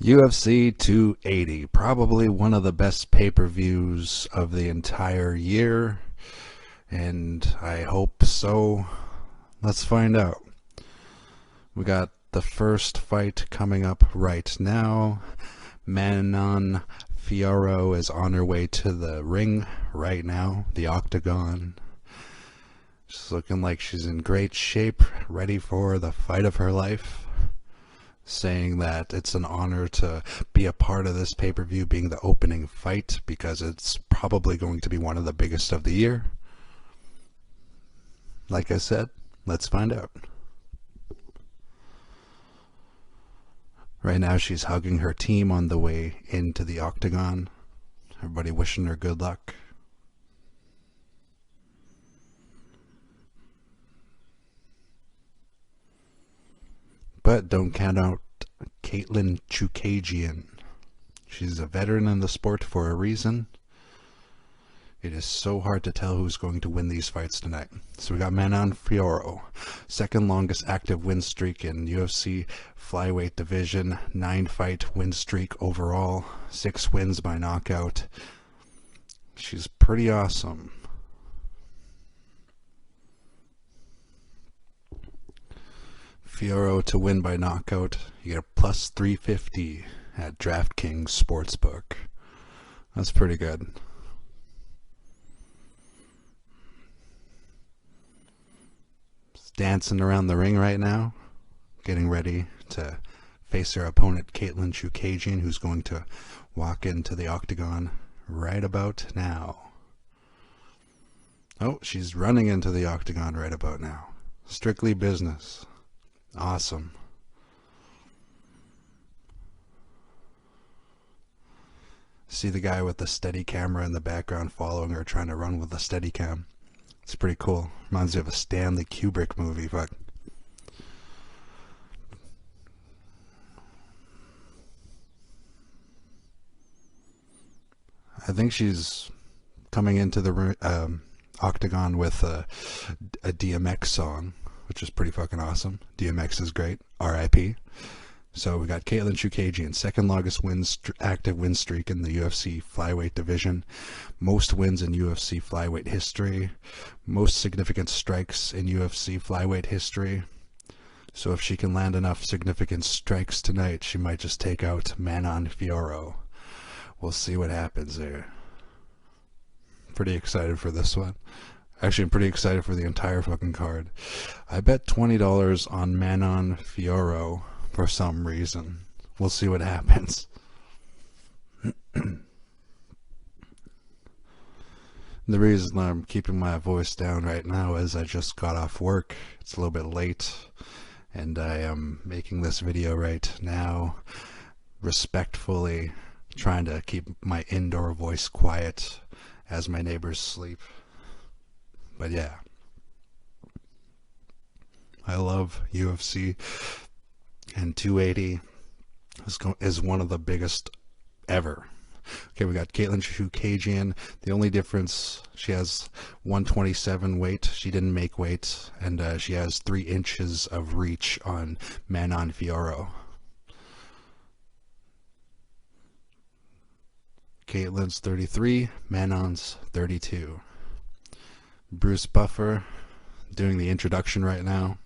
UFC 280, probably one of the best pay-per-views of the entire year, and I hope so. Let's find out. We got the first fight coming up right now. Manon Fiorot is on her way to the ring right now, the octagon. She's looking like she's in great shape, ready for the fight of her life. Saying that it's an honor to be a part of this pay-per-view being the opening fight because it's probably going to be one of the biggest of the year. Like I said, let's find out. Right now she's hugging her team on the way into the octagon. Everybody wishing her good luck. But don't count out Katlyn Chookagian. She's a veteran in the sport for a reason. It is so hard to tell who's going to win these fights tonight. So we got Manon Fiorot, second longest active win streak in UFC flyweight division, 9-fight win streak overall, 6 wins by knockout. She's pretty awesome. Fiorot to win by knockout, you get a plus 350 at DraftKings Sportsbook. That's pretty good. She's dancing around the ring right now, getting ready to face her opponent Katlyn Chookagian, who's going to walk into the octagon right about now. Oh, she's running into the octagon right about now. Strictly business. Awesome. See the guy with the steady camera in the background following her, trying to run with the steady cam. It's pretty cool. Reminds me of a Stanley Kubrick movie. Fuck. I think she's coming into the octagon with a DMX song, which is pretty fucking awesome. DMX is great. R.I.P. So we got Katlyn Chookagian, second longest active win streak in the UFC flyweight division, most wins in UFC flyweight history, most significant strikes in UFC flyweight history. So if she can land enough significant strikes tonight, she might just take out Manon Fiorot. We'll see what happens there. Pretty excited for this one. Actually, I'm pretty excited for the entire fucking card. I bet $20 on Manon Fiorot for some reason. We'll see what happens. The reason I'm keeping my voice down right now is I just got off work. It's a little bit late, and I am making this video right now, respectfully trying to keep my indoor voice quiet as my neighbors sleep. But yeah, I love UFC, and 280 is one of the biggest ever. Okay, we got Katlyn Chookagian. The only difference, she has 127 weight. She didn't make weight, and she has 3 inches of reach on Manon Fiorot. Katlyn's 33, Manon's 32. Bruce Buffer doing the introduction right now.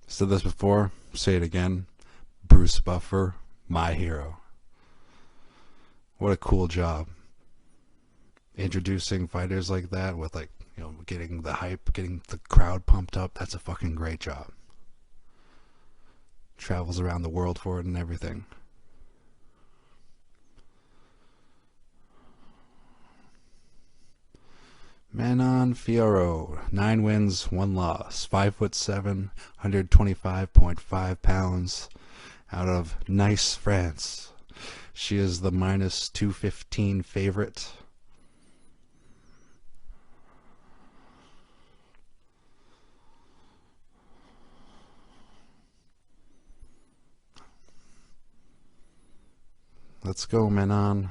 Said this before, say it again. Bruce Buffer, my hero. What a cool job. Introducing fighters like that with, like, you know, getting the hype, getting the crowd pumped up. That's a fucking great job. Travels around the world for it and everything. Manon Fiorot, 9 wins, 1 loss, 5'7", 125.5 pounds, out of Nice, France. She is the minus 215 favorite. Let's go, Manon.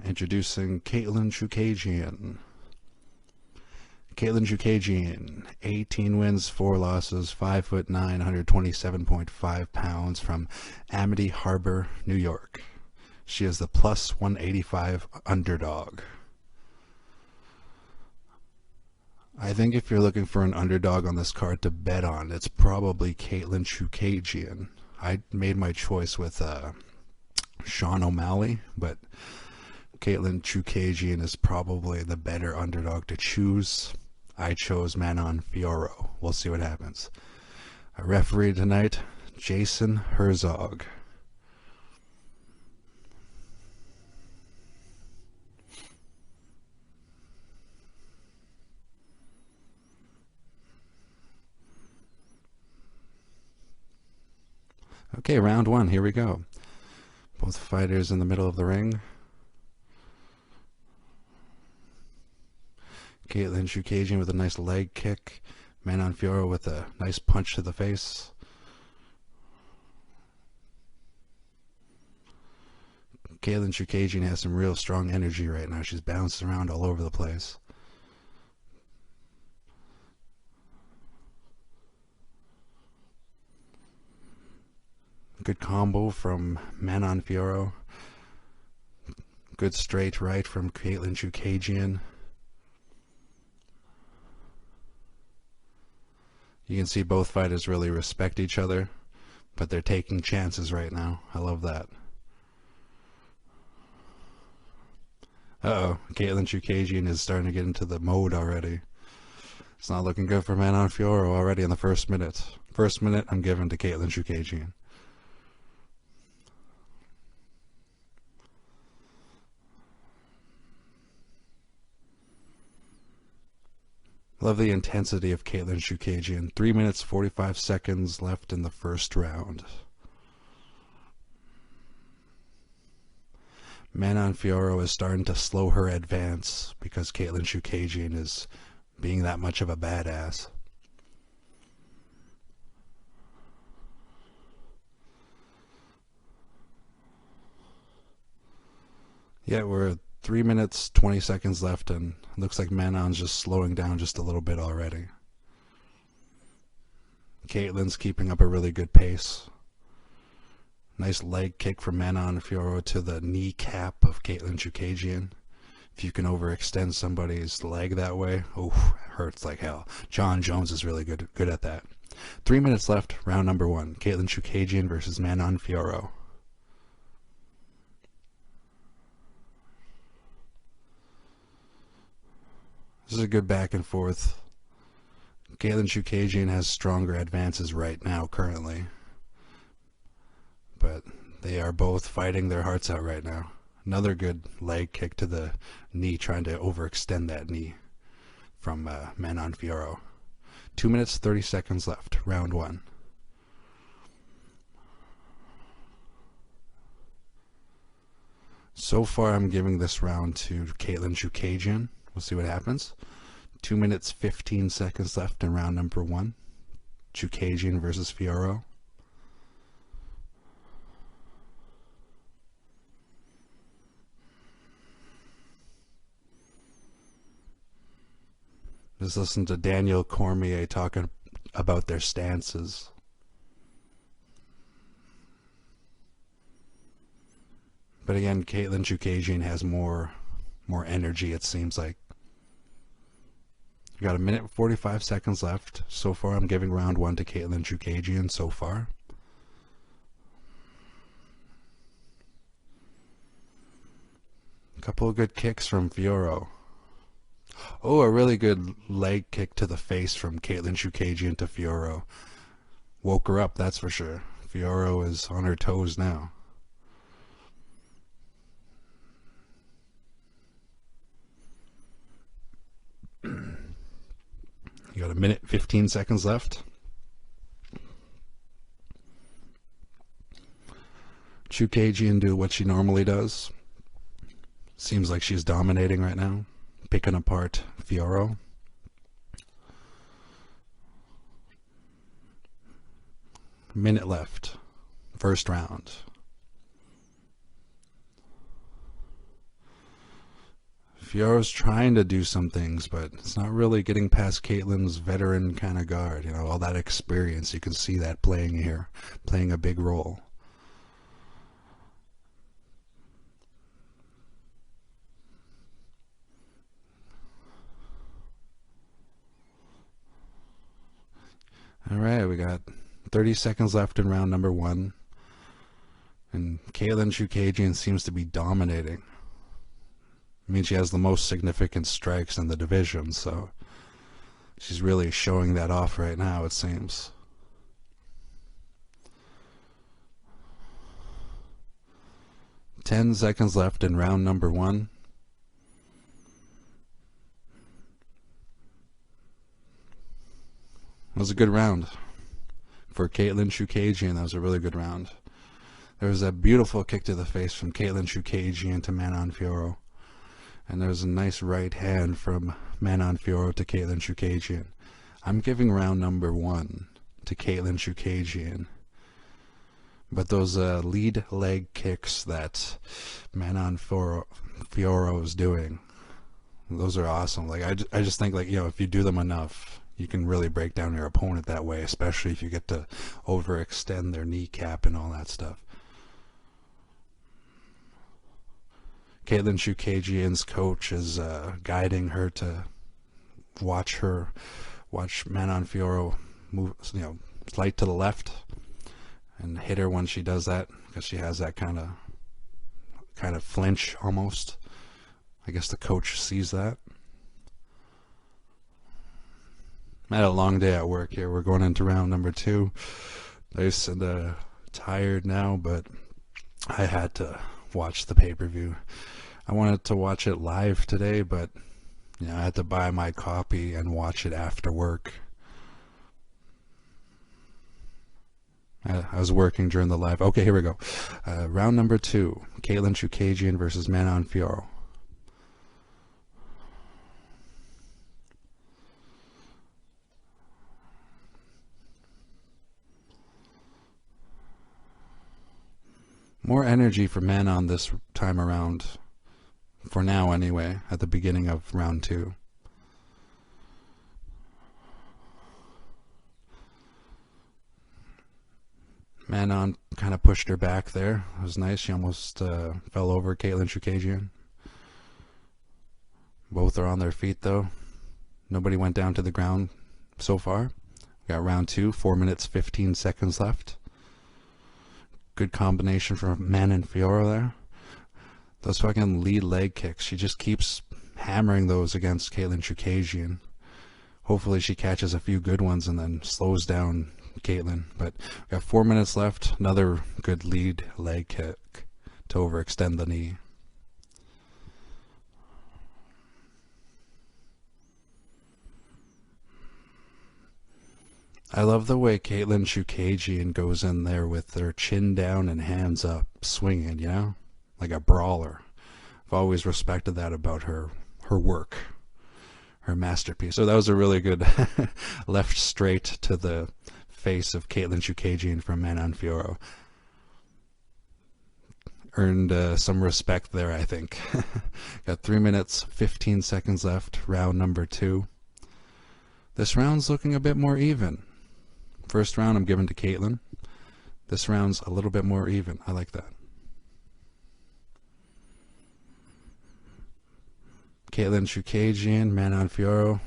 Introducing Katlyn Chookagian. Katlyn Chookagian, 18 wins, 4 losses, 5'9", 127.5 pounds, from Amity Harbor, New York. She is the plus 185 underdog. I think if you're looking for an underdog on this card to bet on, it's probably Katlyn Chookagian. I made my choice with Sean O'Malley, but Katlyn Chookagian is probably the better underdog to choose. I chose Manon Fiorot. We'll see what happens. A referee tonight, Jason Herzog. Okay, round one. Here we go. Both fighters in the middle of the ring. Katlyn Chookagian with a nice leg kick. Manon Fiorot with a nice punch to the face. Katlyn Chookagian has some real strong energy right now. She's bouncing around all over the place. Good combo from Manon Fiorot. Good straight right from Katlyn Chookagian. You can see both fighters really respect each other, but they're taking chances right now. I love that. Uh-oh, Katlyn Chookagian is starting to get into the mode already. It's not looking good for Manon Fiorot already in the first minute. First minute, I'm giving to Katlyn Chookagian. Love the intensity of Katlyn Chookagian. 3 minutes, 45 seconds left in the first round. Manon Fiorot is starting to slow her advance because Katlyn Chookagian is being that much of a badass. Yeah, we're at 3 minutes, 20 seconds left, and it looks like Manon's just slowing down just a little bit already. Katlyn's keeping up a really good pace. Nice leg kick from Manon Fiorot to the kneecap of Katlyn Chookagian. If you can overextend somebody's leg that way, oh, it hurts like hell. John Jones is really good at that. 3 minutes left, round number one. Katlyn Chookagian versus Manon Fiorot. This is a good back and forth. Katlyn Chookagian has stronger advances right now, currently. But they are both fighting their hearts out right now. Another good leg kick to the knee, trying to overextend that knee from Manon Fiorot. 2 minutes, 30 seconds left, round one. So far, I'm giving this round to Katlyn Chookagian. We'll see what happens. 2 minutes, 15 seconds left in round number one. Chookagian versus Fiorot. Just listen to Daniel Cormier talking about their stances. But again, Katlyn Chookagian has more energy, it seems like. We got 1 minute and 45 seconds left. So far, I'm giving round one to Katlyn Chookagian so far. A couple of good kicks from Fiorot. Oh, a really good leg kick to the face from Katlyn Chookagian to Fiorot. Woke her up, that's for sure. Fiorot is on her toes now. You got 1 minute, 15 seconds left. Chookagian do what she normally does. Seems like she's dominating right now, picking apart Fiorot. Minute left. First round. Fiorot's trying to do some things, but it's not really getting past Katlyn's veteran kind of guard. You know, all that experience. You can see that playing here, playing a big role. All right, we got 30 seconds left in round number 1. And Katlyn Chookagian seems to be dominating. I mean, she has the most significant strikes in the division, so she's really showing that off right now, it seems. Ten seconds left in round number 1. It was a good round for Katlyn Chookagian. That was a really good round. There was a beautiful kick to the face from Katlyn Chookagian to Manon Fiorot. And there was a nice right hand from Manon Fiorot to Katlyn Chookagian. I'm giving round number 1 to Katlyn Chookagian. But those lead leg kicks that Manon Fiorot is doing, those are awesome. Like I just think, like, you know, if you do them enough, you can really break down your opponent that way, especially if you get to overextend their kneecap and all that stuff. Katlyn Chookagian's coach is guiding her to watch Manon Fiorot move, you know, slight to the left and hit her when she does that, because she has that kind of flinch almost. I guess the coach sees that. I had a long day at work here. We're going into round number 2. They said tired now, but I had to watch the pay-per-view. I wanted to watch it live today, but you know, I had to buy my copy and watch it after work. I was working during the live. Okay, here we go. Round number 2. Katlyn Chookagian versus Manon Fiorot. More energy for Manon this time around. For now, anyway, at the beginning of round 2. Manon kind of pushed her back there. It was nice. She almost fell over Katlyn Chookagian. Both are on their feet, though. Nobody went down to the ground so far. We got round 2, 4 minutes, 15 seconds left. Good combination from Manon Fiorot there. Those fucking lead leg kicks, she just keeps hammering those against Katlyn Chookagian. Hopefully she catches a few good ones and then slows down Katlyn. But we got 4 minutes left. Another good lead leg kick to overextend the knee. I love the way Katlyn Chookagian goes in there with her chin down and hands up, swinging, you know? Like a brawler. I've always respected that about her work, her masterpiece. So that was a really good left straight to the face of Katlyn Chookagian from Manon Fiorot. Earned some respect there, I think. Got 3 minutes, 15 seconds left, round number 2. This round's looking a bit more even. First round I'm giving to Katlyn. This round's a little bit more even. I like that. Katlyn Chookagian, Manon Fiorot,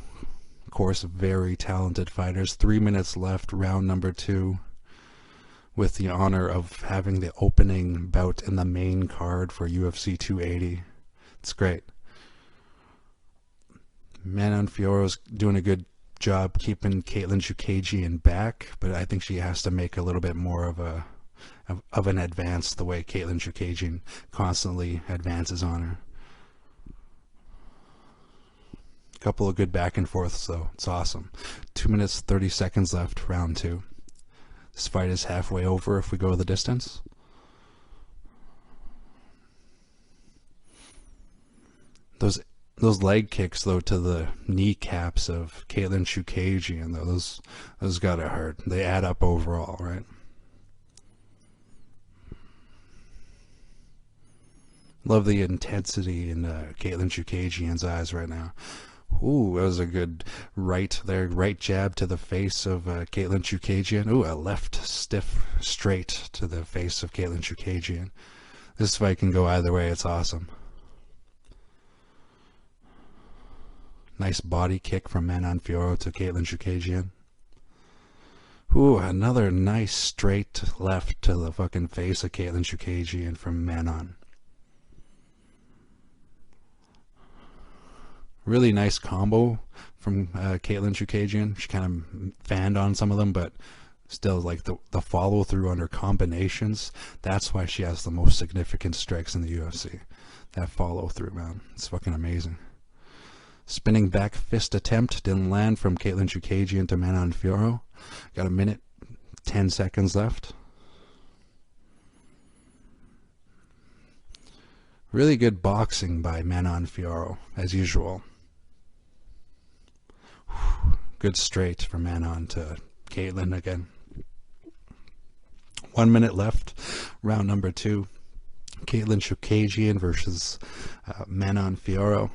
of course, very talented fighters. 3 minutes left, round number 2, with the honor of having the opening bout in the main card for UFC 280. It's great. Manon Fiorot's doing a good job keeping Katlyn Chookagian back, but I think she has to make a little bit more of an advance the way Katlyn Chookagian constantly advances on her. Couple of good back and forths, though. It's awesome. 2 minutes, 30 seconds left, round 2. This fight is halfway over if we go the distance. Those leg kicks, though, to the kneecaps of Katlyn Chookagian, though, those gotta hurt. They add up overall, right? Love the intensity in Katlyn Chookagian's eyes right now. Ooh, that was a good right there, right jab to the face of Katlyn Chookagian. Ooh, a left stiff straight to the face of Katlyn Chookagian. This fight can go either way. It's awesome. Nice body kick from Manon Fiorot to Katlyn Chookagian. Ooh, another nice straight left to the fucking face of Katlyn Chookagian from Manon. Really nice combo from Katlyn Chookagian. She kind of fanned on some of them, but still, like the follow through on her combinations, that's why she has the most significant strikes in the UFC. That follow through, man. It's fucking amazing. Spinning back fist attempt didn't land from Katlyn Chookagian to Manon Fiorot. Got a minute, 10 seconds left. Really good boxing by Manon Fiorot, as usual. Good straight from Manon to Katlyn again. 1 minute left. Round number 2. Katlyn Chookagian versus Manon Fiorot.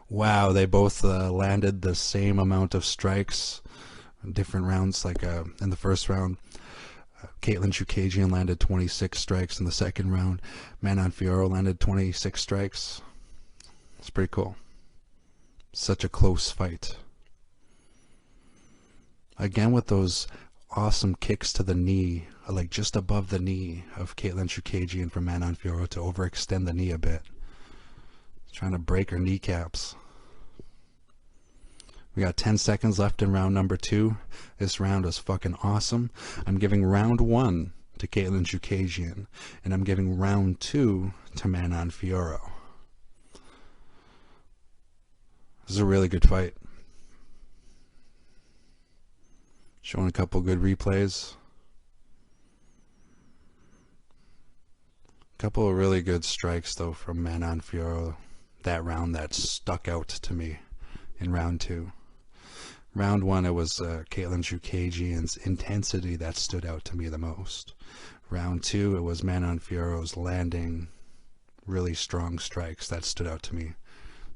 Wow, they both landed the same amount of strikes. Different rounds, like in the first round. Katlyn Chookagian landed 26 strikes in the second round. Manon Fiorot landed 26 strikes. It's pretty cool. Such a close fight. Again with those awesome kicks to the knee, like just above the knee of Katlyn Chookagian from Manon Fiorot to overextend the knee a bit. Trying to break her kneecaps. We got 10 seconds left in round number 2. This round was fucking awesome. I'm giving round 1 to Katlyn Chookagian, and I'm giving round 2 to Manon Fiorot. This is a really good fight. Showing a couple good replays. A couple of really good strikes though from Manon Fiorot. That round that stuck out to me in round 2. Round 1, it was Katlyn Chookagian's intensity that stood out to me the most. Round 2, it was Manon Fiorot's landing really strong strikes that stood out to me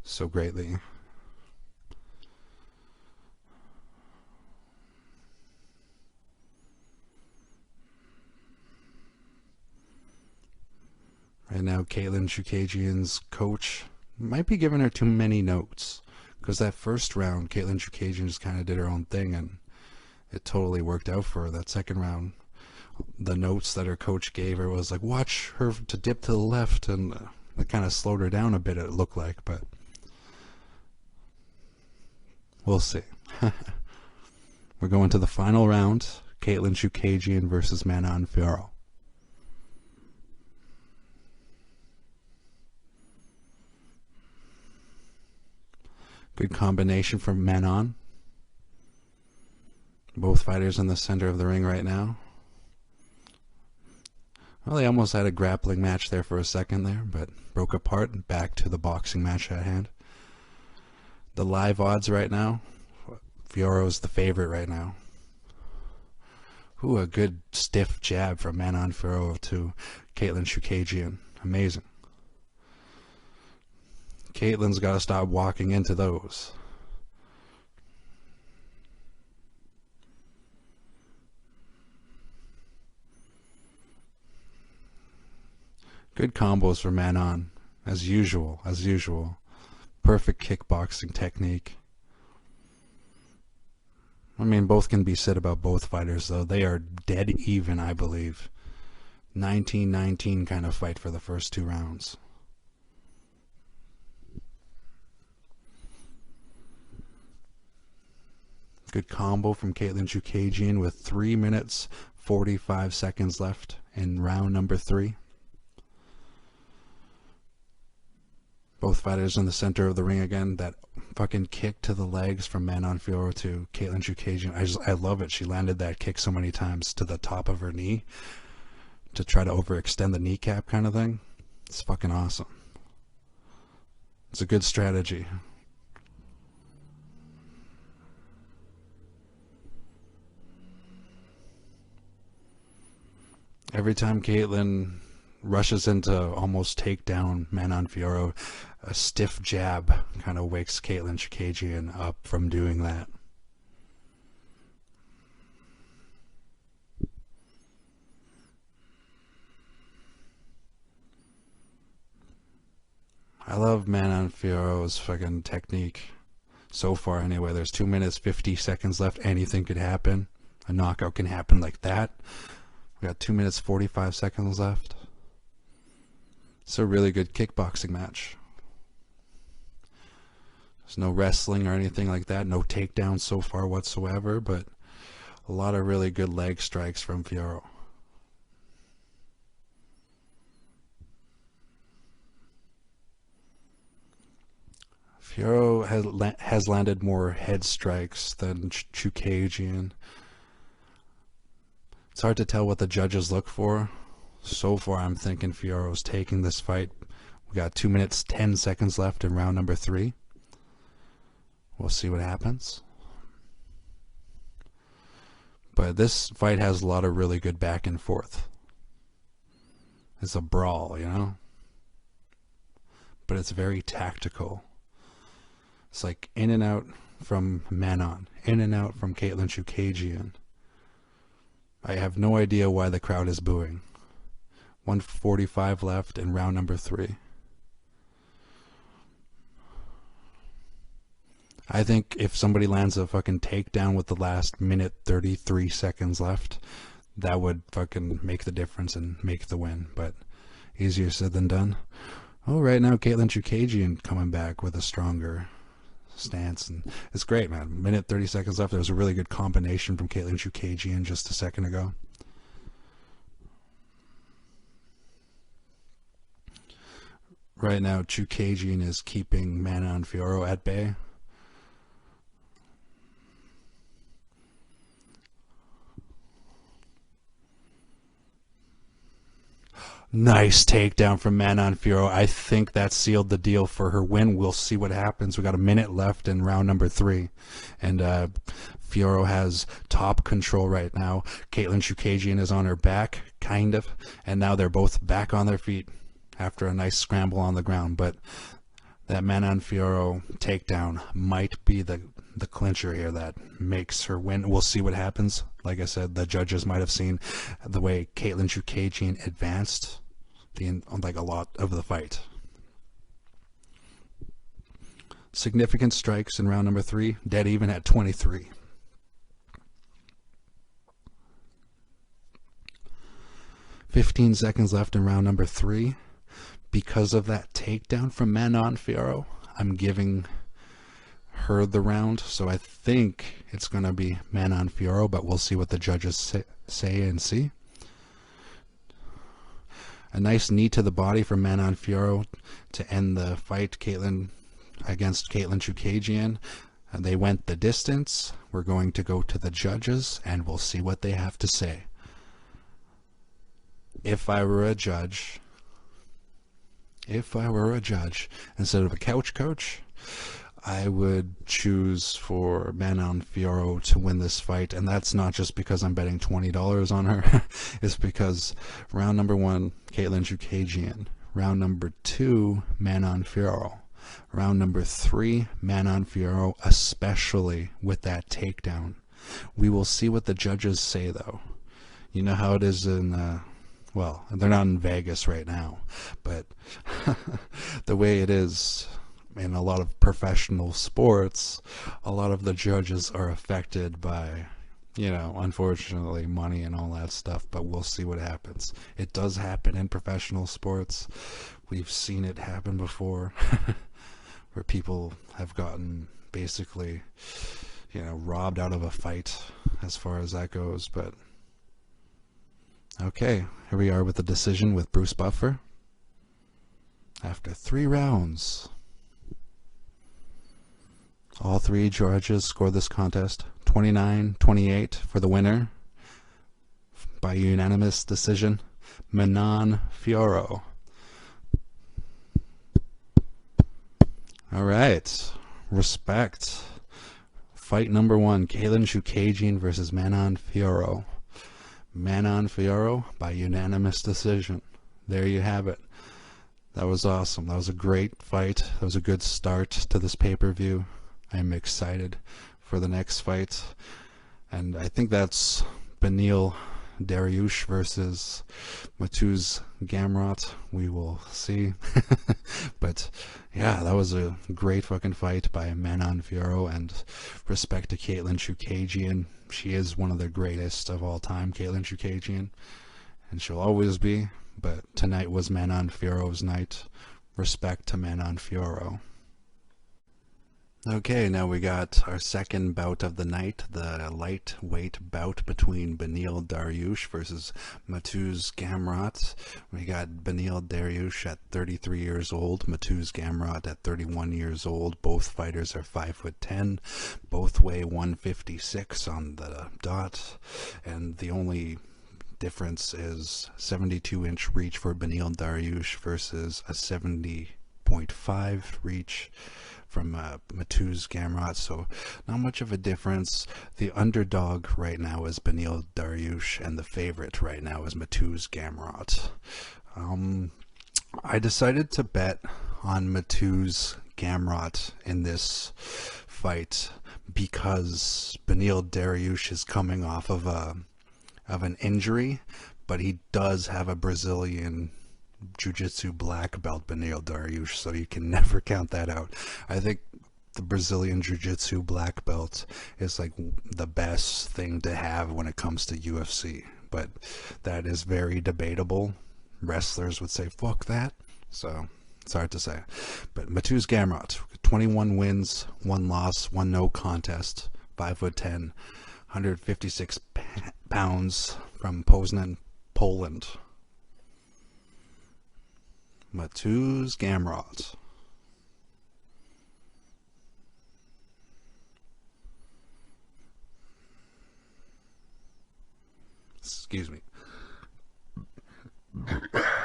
so greatly. Right now, Katlyn Chookagian's coach might be giving her too many notes. Because that first round, Katlyn Chookagian just kind of did her own thing, and it totally worked out for her. That second round, the notes that her coach gave her was like, watch her to dip to the left, and it kind of slowed her down a bit, it looked like, but we'll see. We're going to the final round, Katlyn Chookagian versus Manon Fiorot. Good combination from Manon. Both fighters in the center of the ring right now. Well, they almost had a grappling match there for a second there, but broke apart and back to the boxing match at hand. The live odds right now, Fiorot's the favorite right now. Ooh, a good stiff jab from Manon Fiorot to Katlyn Chookagian. Amazing. Katlyn's got to stop walking into those. Good combos for Manon, as usual, Perfect kickboxing technique. I mean, both can be said about both fighters, though. They are dead even, I believe. 19-19 kind of fight for the first 2 rounds. Good combo from Katlyn Chookagian with 3 minutes, 45 seconds left in round number 3. Both fighters in the center of the ring again. That fucking kick to the legs from Manon Fiorot to Katlyn Chookagian. I love it. She landed that kick so many times to the top of her knee to try to overextend the kneecap kind of thing. It's fucking awesome. It's a good strategy. Every time Katlyn rushes into almost takedown Manon Fiorot, a stiff jab kind of wakes Katlyn Chookagian up from doing that. I love Manon Fiorot's fucking technique. So far, anyway. There's 2 minutes, 50 seconds left. Anything could happen. A knockout can happen like that. We got 2 minutes, 45 seconds left. It's a really good kickboxing match. There's no wrestling or anything like that. No takedowns so far whatsoever, but a lot of really good leg strikes from Fiorot. Fiorot has landed more head strikes than Chookagian. It's hard to tell what the judges look for. So far, I'm thinking Fiorot's taking this fight. We got 2 minutes, 10 seconds left in round number 3. We'll see what happens. But this fight has a lot of really good back and forth. It's a brawl, you know? But it's very tactical. It's like in and out from Manon, in and out from Katlyn Chookagian. I have no idea why the crowd is booing. 1:45 left in round number 3. I think if somebody lands a fucking takedown with the last minute 33 seconds left, that would fucking make the difference and make the win. But easier said than done. Oh, right now Katlyn Chookagian coming back with a stronger stance, and it's great, man. Minute 30 seconds left. There was a really good combination from Katlyn Chookagian just a second ago. Right now Chookagian is keeping Manon Fiorot at bay. Nice takedown from Manon Fiorot. I think that sealed the deal for her win. We'll see what happens. We got a minute left in round number 3. And Fiorot has top control right now. Katlyn Chookagian is on her back, kind of. And now they're both back on their feet after a nice scramble on the ground. But that Manon Fiorot takedown might be the clincher here that makes her win. We'll see what happens. Like I said, the judges might have seen the way Katlyn Chookagian advanced like a lot of the fight. Significant strikes in round number 3, dead even at 23. "15 seconds left in round number 3. Because of that takedown from Manon Fiorot, I'm giving her the round, so I think it's going to be Manon Fiorot, but we'll see what the judges say and see. A nice knee to the body from Manon Fiorot to end the fight against Katlyn Chookagian. They went the distance. We're going to go to the judges, and we'll see what they have to say. If I were a judge, instead of a couch coach, I would choose for Manon Fiorot to win this fight, and that's not just because I'm betting $20 on her. It's because round number 1, Katlyn Chookagian. Round number 2, Manon Fiorot. Round number 3, Manon Fiorot, especially with that takedown. We will see what the judges say, though. You know how it is in well, they're not in Vegas right now, but the way it is in a lot of professional sports, a lot of the judges are affected by, you know, unfortunately, money and all that stuff, but we'll see what happens. It does happen in professional sports. We've seen it happen before, where people have gotten basically, you know, robbed out of a fight as far as that goes, but okay, here we are with the decision with Bruce Buffer. After 3 rounds, all 3 judges scored this contest 29-28 for the winner by unanimous decision, Manon Fiorot. All right, respect. Fight number 1, Katlyn Chookagian versus Manon Fiorot. Manon Fiorot by unanimous decision. There you have it. That was awesome. That was a great fight. That was a good start to this pay-per-view. I'm excited for the next fight. And I think that's Beneil Dariush versus Mateusz Gamrot. We will see. But yeah, that was a great fucking fight by Manon Fiorot, and respect to Katlyn Chookagian. She is one of the greatest of all time, Katlyn Chookagian, and she'll always be. But tonight was Manon Fiorot's night. Respect to Manon Fiorot. Okay, now we got our second bout of the night, the lightweight bout between Beneil Dariush versus Mateusz Gamrot. We got Beneil Dariush at 33 years old, Mateusz Gamrot at 31 years old. Both fighters are 5'10", both weigh 156 on the dot, and the only difference is 72-inch reach for Beneil Dariush versus a 70.5 reach from Mateusz Gamrot, so not much of a difference. The underdog right now is Beneil Dariush, and the favorite right now is Mateusz Gamrot. I decided to bet on Mateusz Gamrot in this fight because Beneil Dariush is coming off of an injury, but he does have a Brazilian Jiu-Jitsu black belt, Beneil Dariush, so you can never count that out. I think the Brazilian Jiu-Jitsu black belt is like the best thing to have when it comes to UFC, but that is very debatable. Wrestlers would say fuck that, so it's hard to say. But Mateusz Gamrot, 21 wins, 1 loss, 1 no contest, 5'10", 156 pounds, from Poznan, Poland. Mateusz Gamrot. Excuse me.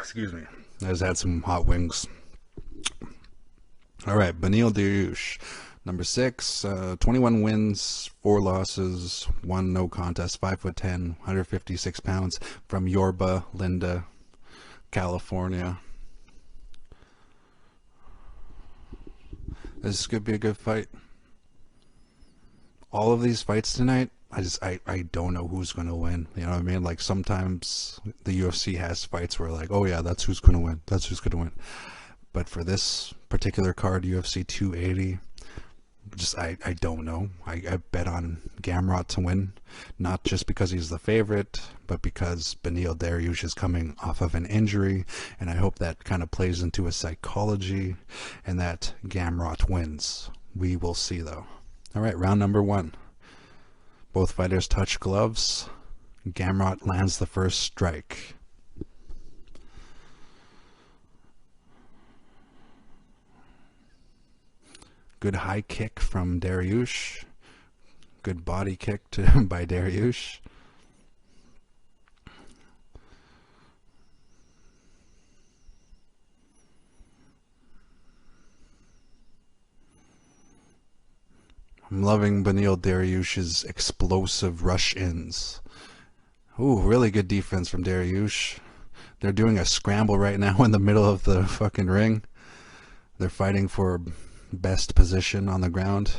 Excuse me. I just had some hot wings. All right, Beneil Dariush, number 6, 21 wins, 4 losses, 1 no contest, 5'10", 156 pounds, from Yorba Linda, California. This could be a good fight. All of these fights tonight, I don't know who's going to win. You know what I mean? Like, sometimes the UFC has fights where like, oh yeah, that's who's going to win. That's who's going to win. But for this particular card, UFC 280, I don't know. I bet on Gamrot to win, not just because he's the favorite, but because Beneil Dariush is coming off of an injury, and I hope that kind of plays into his psychology and that Gamrot wins. We will see, though. All right, round number 1. Both fighters touch gloves. Gamrot lands the first strike. Good high kick from Dariush. Good body kick by Dariush. I'm loving Beneil Dariush's explosive rush-ins. Ooh, really good defense from Dariush. They're doing a scramble right now in the middle of the fucking ring. They're fighting for best position on the ground.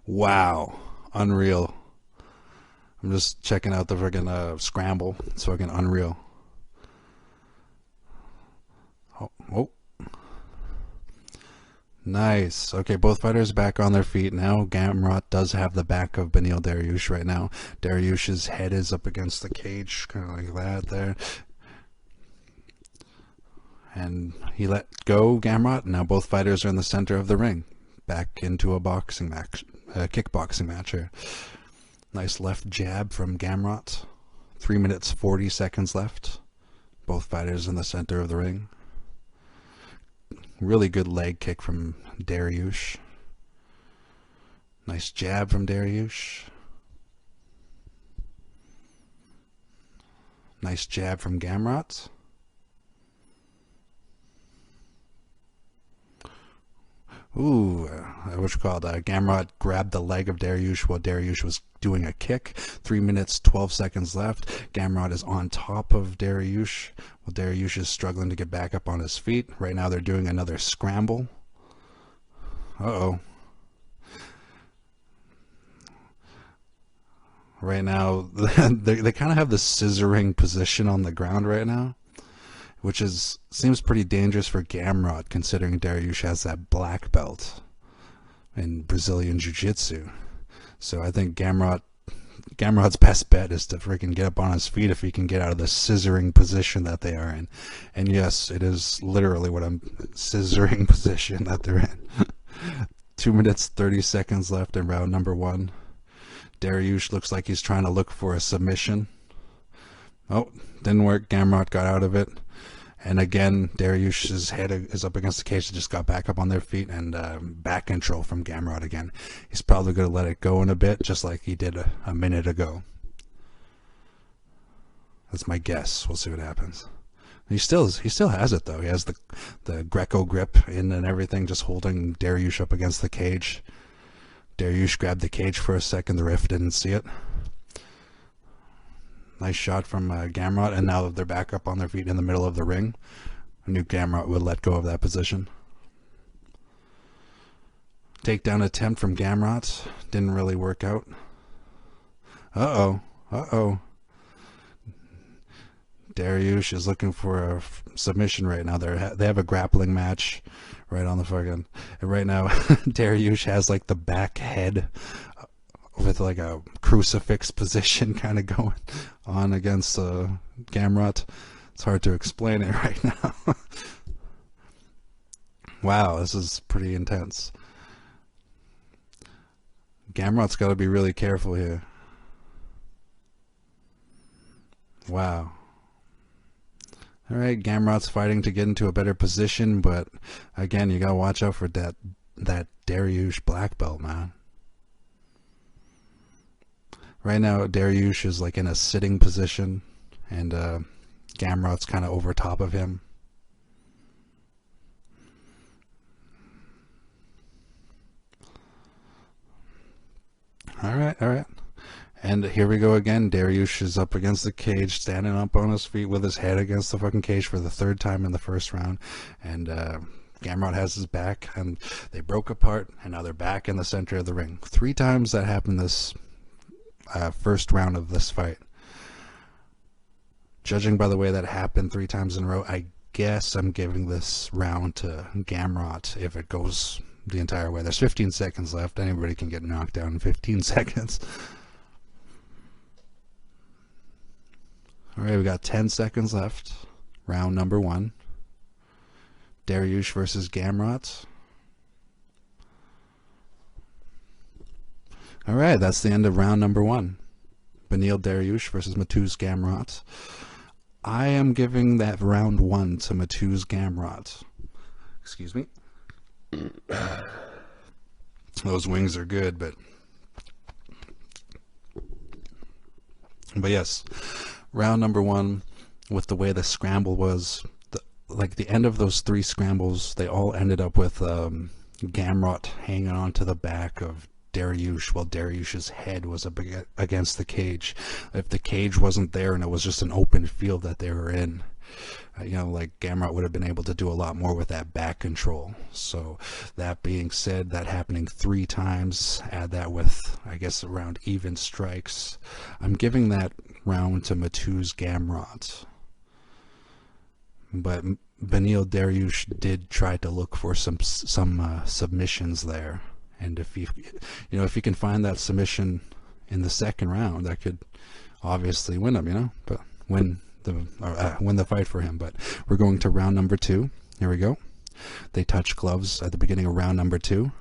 Wow, unreal. I'm just checking out the freaking scramble. It's fucking unreal. Oh, nice. Okay, both fighters back on their feet now. Gamrot does have the back of Beneil Dariush right now. Dariush's head is up against the cage, kind of like that there. And he let go Gamrot. Now both fighters are in the center of the ring. Back into a boxing match, kickboxing match here. Nice left jab from Gamrot. 3 minutes 40 seconds left. Both fighters in the center of the ring. Really good leg kick from Dariush. Nice jab from Dariush. Nice jab from Gamrot. Ooh, what's called? Gamrot grabbed the leg of Dariush while Dariush was doing a kick. 3 minutes, 12 seconds left. Gamrot is on top of Dariush while Dariush is struggling to get back up on his feet. Right now they're doing another scramble. Uh-oh. Right now, they kind of have the scissoring position on the ground right now, which seems pretty dangerous for Gamrot, considering Dariush has that black belt in Brazilian Jiu-Jitsu. So I think Gamrot's best bet is to freaking get up on his feet if he can get out of the scissoring position that they are in. And yes, it is literally what I'm scissoring position that they're in. 2 minutes, 30 seconds left in round number 1. Dariush looks like he's trying to look for a submission. Oh, didn't work. Gamrot got out of it. And again, Dariush's head is up against the cage. They just got back up on their feet, and back control from Gamrot again. He's probably going to let it go in a bit, just like he did a minute ago. That's my guess. We'll see what happens. He still has it, though. He has the Greco grip in and everything, just holding Dariush up against the cage. Dariush grabbed the cage for a second. The ref didn't see it. Nice shot from Gamrot, and now they're back up on their feet in the middle of the ring. I knew Gamrot would let go of that position. Takedown attempt from Gamrot. Didn't really work out. Uh-oh. Uh-oh. Dariush is looking for a submission right now. They have a grappling match right on the fucking... And right now, Dariush has like the back head with like a crucifix position kind of going on against Gamrot. It's hard to explain it right now. Wow, this is pretty intense. Gamrot's got to be really careful here. Wow. Alright, Gamrot's fighting to get into a better position, but again, you gotta watch out for that Dariush black belt, man. Right now, Dariush is like in a sitting position, and Gamrot's kind of over top of him. Alright, alright. And here we go again. Dariush is up against the cage, standing up on his feet with his head against the fucking cage for the 3rd time in the first round. And Gamrot has his back, and they broke apart, and now they're back in the center of the ring. 3 times that happened this first round of this fight. Judging by the way that happened 3 times in a row, I guess I'm giving this round to Gamrot if it goes the entire way. There's 15 seconds left. Anybody can get knocked down in 15 seconds. Alright, we got 10 seconds left. Round number 1. Dariush versus Gamrot. Alright, that's the end of round number 1. Beneil Dariush versus Mateusz Gamrot. I am giving that round 1 to Mateusz Gamrot. Excuse me. Those wings are good, but yes. Round number 1, with the way the scramble was, like the end of those 3 scrambles, they all ended up with Gamrot hanging onto the back of Dariush while Dariush's head was up against the cage. If the cage wasn't there and it was just an open field that they were in, like Gamrot would have been able to do a lot more with that back control. So that being said, that happening 3 times, add that with, I guess, around even strikes, I'm giving that round to Mateusz Gamrot. But Beneil Dariush did try to look for some submissions there, and if you can find that submission in the 2nd round, that could obviously win him, but win the fight for him. But we're going to round number 2. Here we go. They touch gloves at the beginning of round number 2.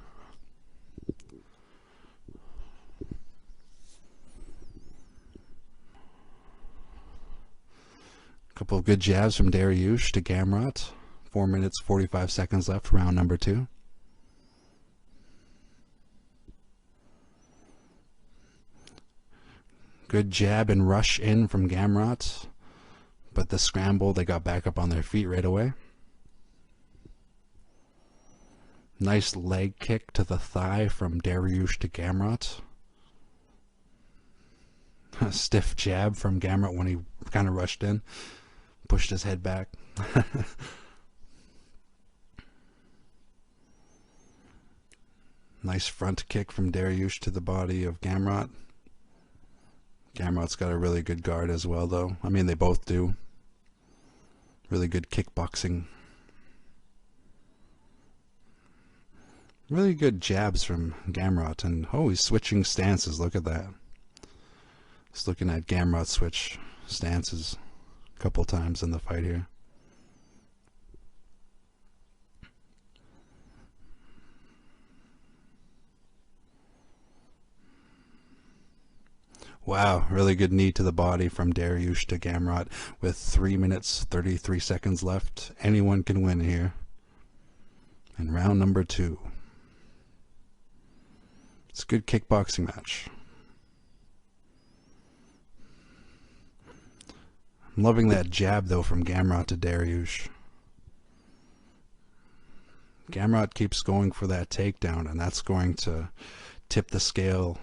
Couple of good jabs from Dariush to Gamrot. 4 minutes, 45 seconds left, round number 2. Good jab and rush in from Gamrot. But the scramble, they got back up on their feet right away. Nice leg kick to the thigh from Dariush to Gamrot. A stiff jab from Gamrot when he kind of rushed in. Pushed his head back. Nice front kick from Dariush to the body of Gamrot. Gamrot's got a really good guard as well, though. I mean, they both do. Really good kickboxing. Really good jabs from Gamrot. And, oh, he's switching stances. Look at that. Just looking at Gamrot switch stances a couple times in the fight here. Wow, really good knee to the body from Dariush to Gamrot with 3 minutes, 33 seconds left. Anyone can win here. In round number 2. It's a good kickboxing match. I'm loving that jab, though, from Gamrot to Dariush. Gamrot keeps going for that takedown, and that's going to tip the scale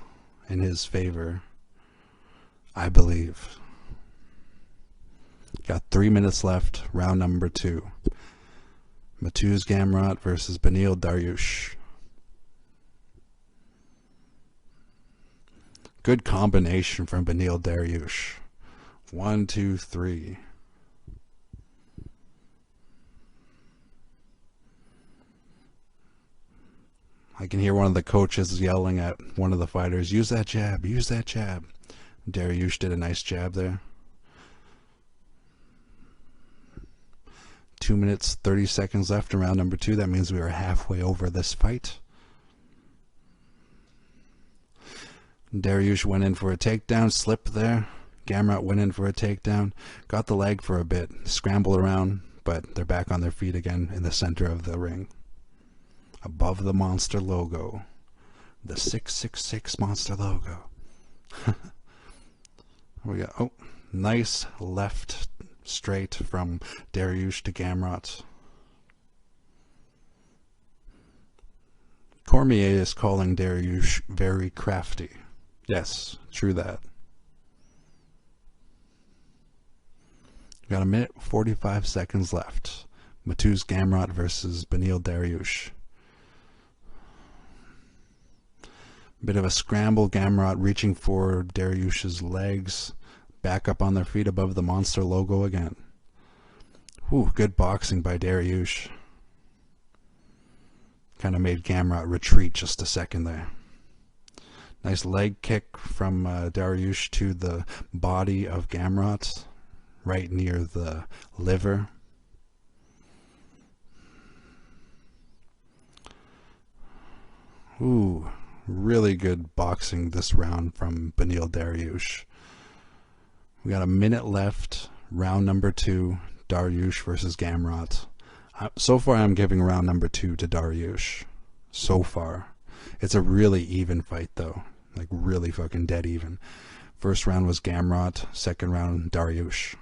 in his favor, I believe. Got 3 minutes left, round number 2. Mateusz Gamrot versus Beneil Dariush. Good combination from Beneil Dariush. 1, 2, 3. I can hear one of the coaches yelling at one of the fighters, use that jab, use that jab. Dariush did a nice jab there. 2 minutes, 30 seconds left in round number 2. That means we are halfway over this fight. Dariush went in for a takedown, slipped there. Gamrot went in for a takedown, got the leg for a bit, scrambled around, but they're back on their feet again in the center of the ring. Above the monster logo. The 666 monster logo. We got, oh, nice left straight from Dariush to Gamrot. Cormier is calling Dariush very crafty. Yes, true that. Got a minute 45 seconds left. Mateusz Gamrot versus Beneil Dariush. Bit of a scramble. Gamrot reaching for Dariush's legs. Back up on their feet above the monster logo again. Ooh, good boxing by Dariush. Kind of made Gamrot retreat just a second there. Nice leg kick from Dariush to the body of Gamrot. Right near the liver. Ooh, really good boxing this round from Beneil Dariush. We got a minute left. Round number 2, Dariush versus Gamrot. So far, I'm giving round number 2 to Dariush. So far. It's a really even fight, though. Like, really fucking dead even. First round was Gamrot. Second round, Dariush.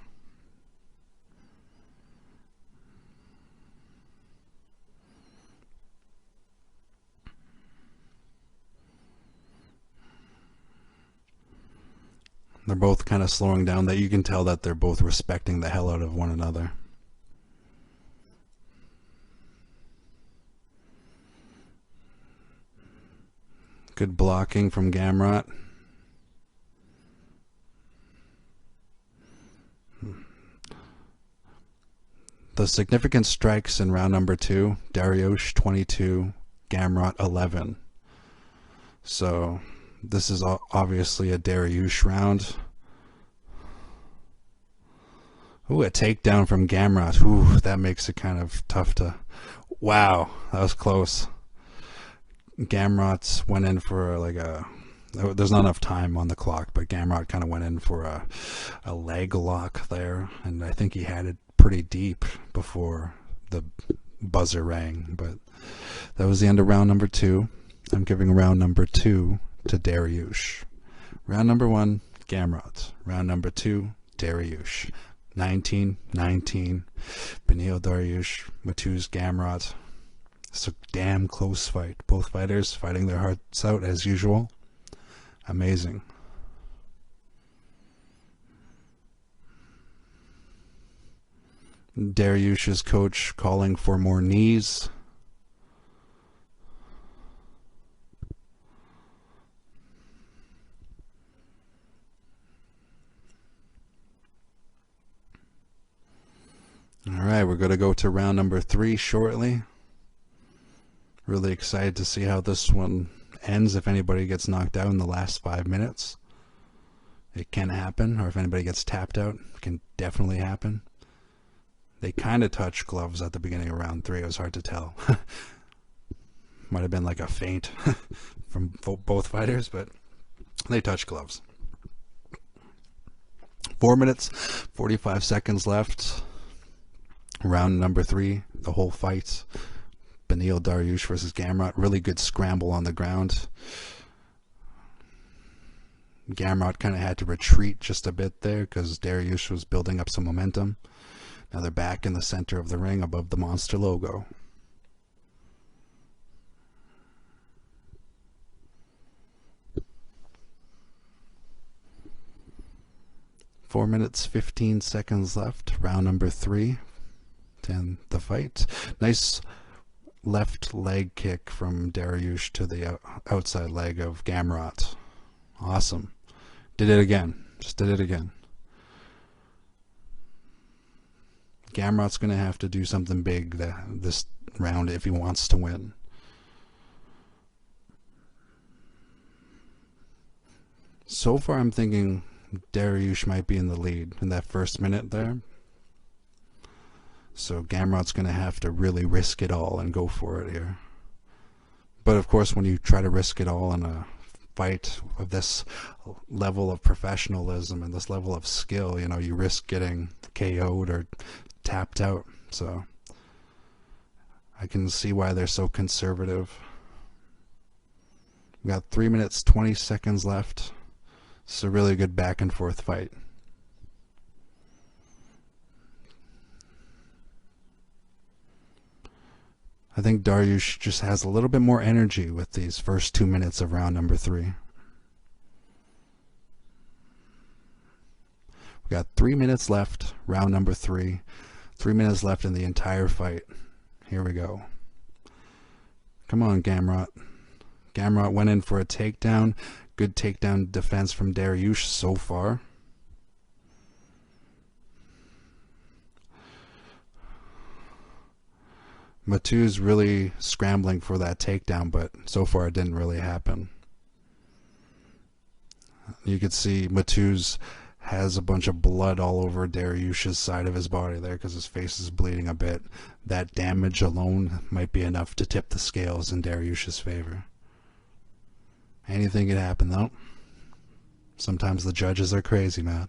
They're both kind of slowing down. That you can tell that they're both respecting the hell out of one another. Good blocking from Gamrot. The significant strikes in round number 2, Dariush 22, Gamrot 11. So this is obviously a Dariush round. Ooh, a takedown from Gamrot. Ooh, that makes it kind of tough to... Wow, that was close. Gamrot went in for like a... There's not enough time on the clock, but Gamrot kind of went in for a leg lock there, and I think he had it pretty deep before the buzzer rang. But that was the end of round number 2. I'm giving round number 2 to Dariush. Round number 1, Gamrot. Round number 2, Dariush. 19-19. Beneil Dariush, Mateusz Gamrot. It's a damn close fight. Both fighters fighting their hearts out as usual. Amazing. Dariush's coach calling for more knees. Alright, we're going to go to round number 3 shortly. Really excited to see how this one ends. If anybody gets knocked out in the last 5 minutes, it can happen. Or if anybody gets tapped out, it can definitely happen. They kind of touched gloves at the beginning of round 3. It was hard to tell. Might have been like a feint from both fighters, but they touched gloves. 4 minutes, 45 seconds left. Round number 3, the whole fight. Beneil Dariush versus Gamrot. Really good scramble on the ground. Gamrot kind of had to retreat just a bit there because Dariush was building up some momentum. Now they're back in the center of the ring above the monster logo. Four minutes, 15 seconds left. Round number 3 to end the fight. Nice left leg kick from Dariush to the outside leg of Gamrot. Awesome. Did it again. Just did it again. Gamrot's going to have to do something big this round if he wants to win. So far I'm thinking Dariush might be in the lead in that first minute there. So Gamrot's going to have to really risk it all and go for it here. But of course when you try to risk it all in a fight of this level of professionalism and this level of skill, you know, you risk getting KO'd or tapped out. So I can see why they're so conservative. We got 3 minutes 20 seconds left. It's a really good back and forth fight. I think Dariush just has a little bit more energy with these first 2 minutes of round number 3. We got 3 minutes left, round number 3. 3 minutes left in the entire fight. Here we go. Come on, Gamrot. Gamrot went in for a takedown. Good takedown defense from Dariush so far. Mateusz really scrambling for that takedown, but so far it didn't really happen. You could see Mateusz has a bunch of blood all over Dariush's side of his body there because his face is bleeding a bit. That damage alone might be enough to tip the scales in Dariush's favor. Anything could happen though. Sometimes the judges are crazy, man.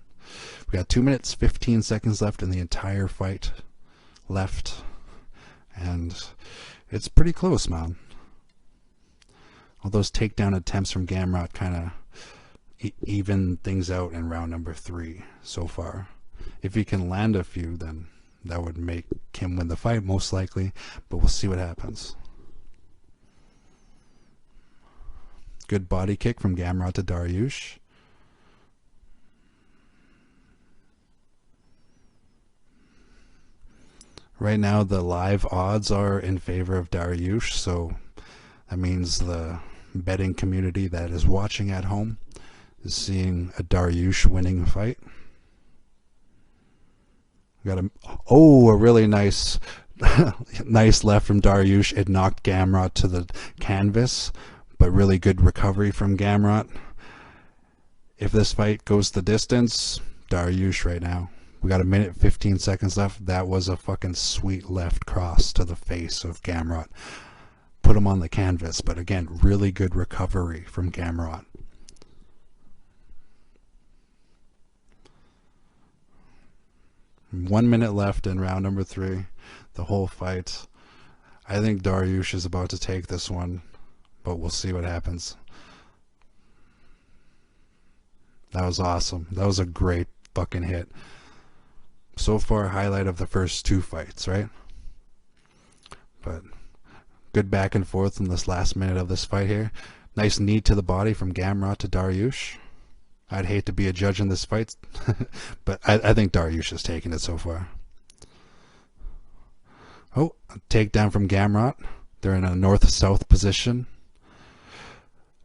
We got 2 minutes 15 seconds left in the entire fight left. And it's pretty close, man. All those takedown attempts from Gamrot kind of even things out in round number 3 so far. If he can land a few, then that would make him win the fight most likely, but we'll see what happens. Good body kick from Gamrot to Dariush. Right now the live odds are in favor of Dariush, so that means the betting community that is watching at home is seeing a Dariush winning fight. We got a really nice nice left from Dariush. It knocked Gamrot to the canvas, but really good recovery from Gamrot. If this fight goes the distance, Dariush right now. We got 1 minute 15 seconds left. That was a fucking sweet left cross to the face of Gamrot. Put him on the canvas, but again, really good recovery from Gamrot. One minute left in round number 3. The whole fight. I think Dariush is about to take this one, but we'll see what happens. That was awesome. That was a great fucking hit. So far, highlight of the first 2 fights, right? But Good back and forth in this last minute of this fight here. Nice knee to the body from Gamrot to Dariush. I'd hate to be a judge in this fight, but I think Dariush has taken it so far. Oh, a takedown from Gamrot. They're in a north-south position.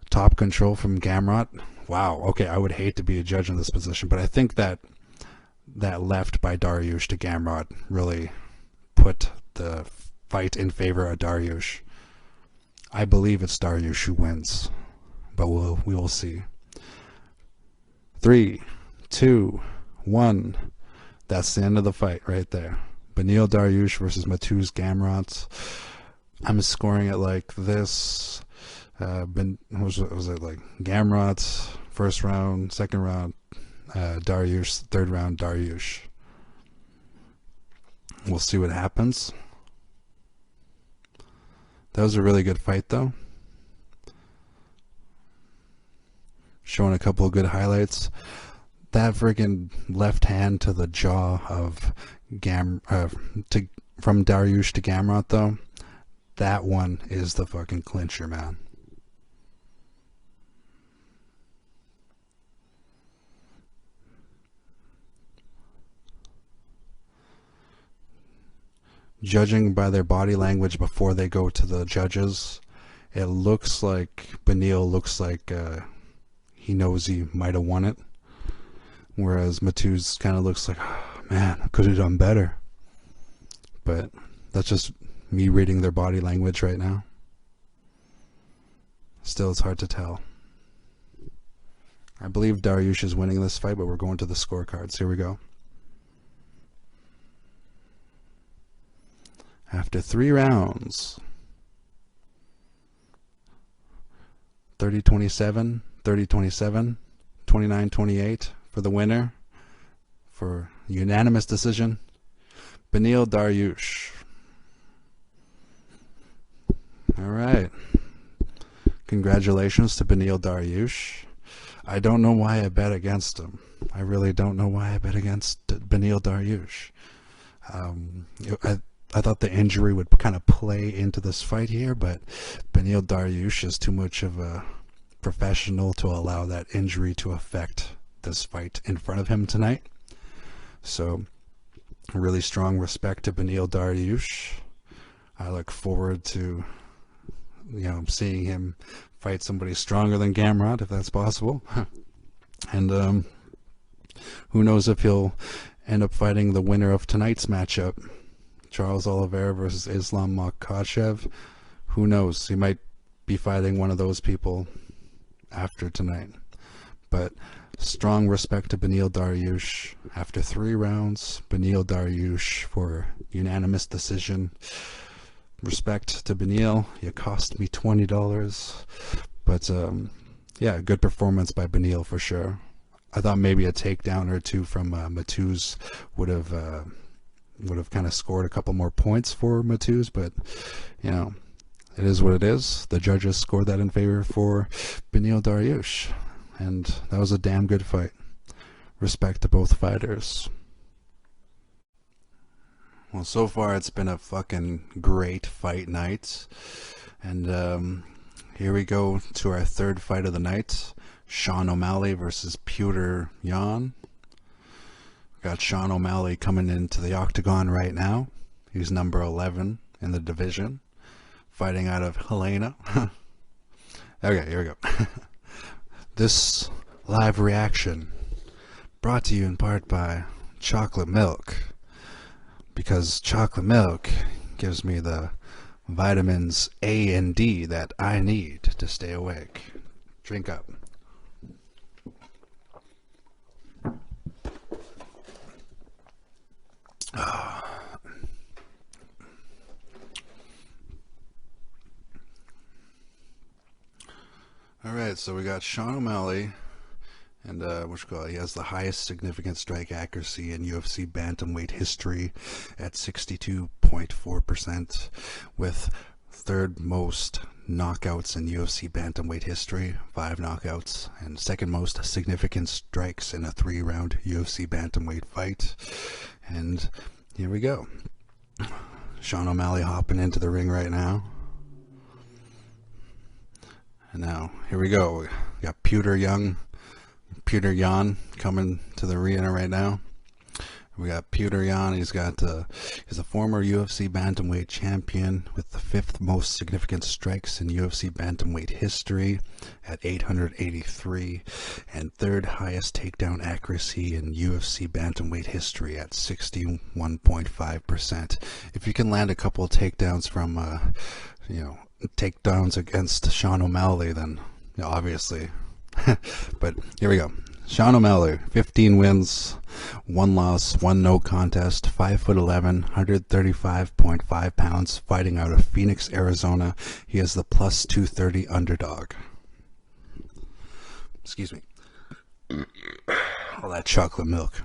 Top control from Gamrot. Wow, okay, I would hate to be a judge in this position, but I think that left by Dariush to Gamrot really put the fight in favor of Dariush. I believe it's Dariush who wins, but we will see. 3, 2, 1. That's the end of the fight right there. Beneil Dariush versus Mateusz Gamrot. I'm scoring it like this. Was it like Gamrot first round, second round, Dariush third round, Dariush. We'll see what happens. That was a really good fight though. Showing a couple of good highlights. That freaking left hand to the jaw of from Dariush to Gamrot though. That one is the fucking clincher, man. Judging by their body language before they go to the judges, it looks like Beneil looks like he knows he might have won it, whereas Mateusz kind of looks like, oh, man, I could have done better. But that's just me reading their body language right now. Still, it's hard to tell. I believe Dariush is winning this fight, but we're going to the scorecards. Here we go. After 3 rounds, 30-27, 30-27, 29-28 for the winner. For unanimous decision, Beneil Dariush. All right. Congratulations to Beneil Dariush. I don't know why I bet against him. I really don't know why I bet against Beneil Dariush. I thought the injury would kind of play into this fight here, but Beneil Dariush is too much of a professional to allow that injury to affect this fight in front of him tonight. So, really strong respect to Beneil Dariush. I look forward to, seeing him fight somebody stronger than Gamrot, if that's possible. And who knows if he'll end up fighting the winner of tonight's matchup. Charles Oliveira versus Islam Makhachev. Who knows? He might be fighting one of those people after tonight. But strong respect to Beneil Dariush. After 3 rounds, Beneil Dariush for unanimous decision. Respect to Beneil. You cost me $20. But yeah, good performance by Beneil for sure. I thought maybe a takedown or two from Mateusz would have kind of scored a couple more points for Mateusz, but it is what it is. The judges scored that in favor for Beneil Dariush, and that was a damn good fight. Respect to both fighters. Well, so far it's been a fucking great fight night, and here we go to our third fight of the night. Sean O'Malley versus Petr Yan. Got Sean O'Malley coming into the octagon right now. He's number 11 in the division, fighting out of Helena. Okay, here we go. This live reaction brought to you in part by chocolate milk, because chocolate milk gives me the vitamins A and D that I need to stay awake. Drink up. Alright, so we got Sean O'Malley, and he has the highest significant strike accuracy in UFC bantamweight history at 62.4%, with third most knockouts in UFC bantamweight history, 5 knockouts, and second most significant strikes in a 3-round UFC bantamweight fight. And here we go. Sean O'Malley hopping into the ring right now. And now, here we go. We got Petr Yan coming to the arena right now. We got Petr Yan. He's a former UFC bantamweight champion with the 5th most significant strikes in UFC bantamweight history at 883, and 3rd highest takedown accuracy in UFC bantamweight history at 61.5%. If you can land a couple of takedowns from, takedowns against Sean O'Malley, then obviously. But here we go. Sean O'Malley, 15 wins, 1 loss, 1 no contest, 5'11", 135.5 pounds, fighting out of Phoenix, Arizona. He is the plus 230 underdog. Excuse me. All that chocolate milk.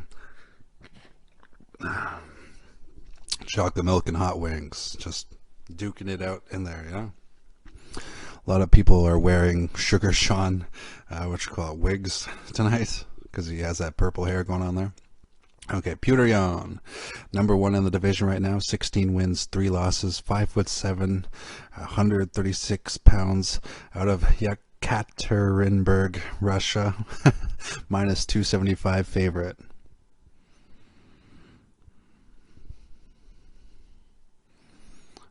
Chocolate milk and hot wings. Just duking it out in there, you know? A lot of people are wearing Sugar Sean, wigs tonight, because he has that purple hair going on there. Okay, Petr Yan, number 1 in the division right now, 16 wins, 3 losses, 5'7", 136 pounds, out of Yekaterinburg, Russia, minus 275 favorite.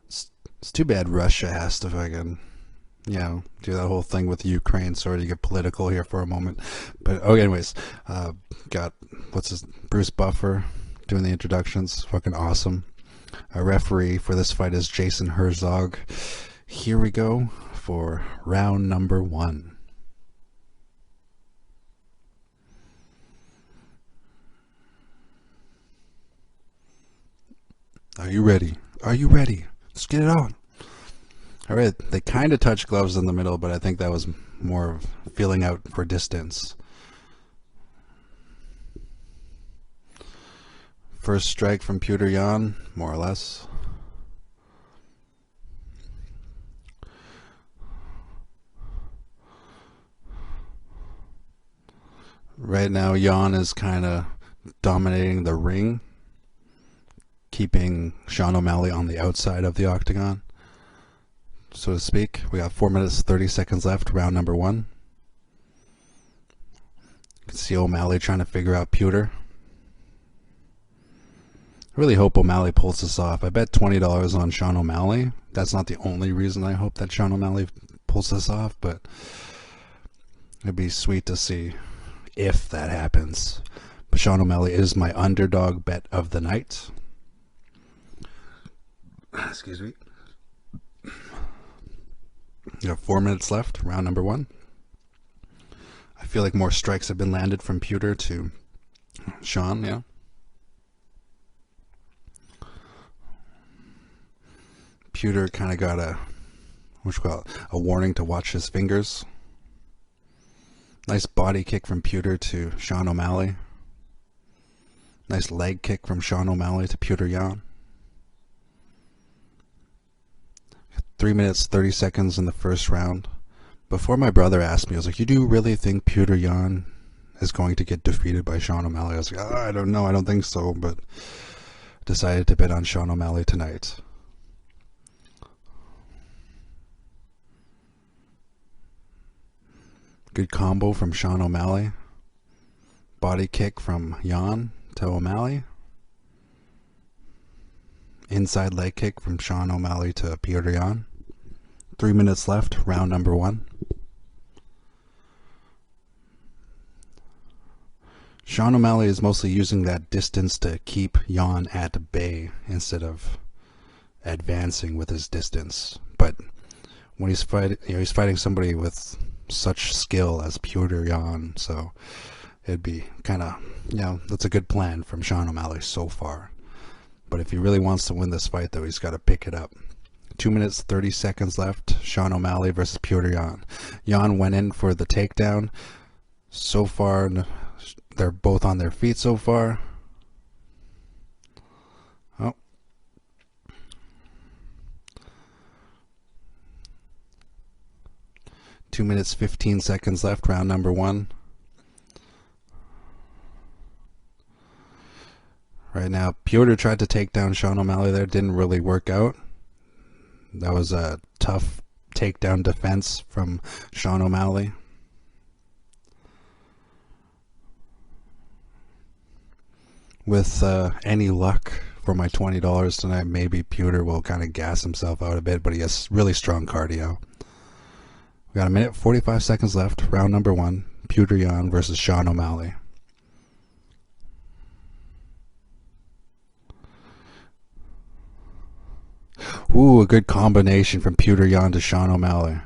It's too bad Russia has to fucking, do that whole thing with Ukraine. Sorry to get political here for a moment. But, anyways, got, Bruce Buffer doing the introductions. Fucking awesome. Our referee for this fight is Jason Herzog. Here we go for round number 1. Are you ready? Are you ready? Let's get it on. All right, they kind of touched gloves in the middle, but I think that was more of feeling out for distance. First strike from Petr Yan, more or less. Right now, Yan is kind of dominating the ring, keeping Sean O'Malley on the outside of the octagon, so to speak. We got 4 minutes 30 seconds left, round number 1. You can see O'Malley trying to figure out Petr. I really hope O'Malley pulls this off. I bet $20 on Sean O'Malley. That's not the only reason I hope that Sean O'Malley pulls this off, but it'd be sweet to see if that happens. But Sean O'Malley is my underdog bet of the night. Excuse me. You have 4 minutes left, round number 1. I feel like more strikes have been landed from Petr to Sean, yeah. Petr kind of got a warning to watch his fingers. Nice body kick from Petr to Sean O'Malley. Nice leg kick from Sean O'Malley to Petr Yan. 3 minutes 30 seconds in the first round. Before my brother asked me, I was like, "You do really think Petr Yan is going to get defeated by Sean O'Malley?" I was like, "I don't know, I don't think so," but decided to bet on Sean O'Malley tonight. Good combo from Sean O'Malley. Body kick from Yan to O'Malley. Inside leg kick from Sean O'Malley to Petr Yan. 3 minutes left, round number 1. Sean O'Malley is mostly using that distance to keep Yan at bay instead of advancing with his distance. But when he's fighting somebody with such skill as Petr Yan, so it'd be kind of, that's a good plan from Sean O'Malley so far. But if he really wants to win this fight, though, he's got to pick it up. 2 minutes 30 seconds left. Sean O'Malley versus Petr Yan. Yan went in for the takedown. So far, they're both on their feet so far. Oh. Two minutes 15 seconds left, round number 1. Right now, Petr tried to take down Sean O'Malley there. Didn't really work out. That was a tough takedown defense from Sean O'Malley. With any luck for my $20 tonight, maybe Petr will kind of gas himself out a bit, but he has really strong cardio. We got a minute 45 seconds left. Round number 1. Petr Yan versus Sean O'Malley. Ooh, a good combination from Petr Yan to Sean O'Malley.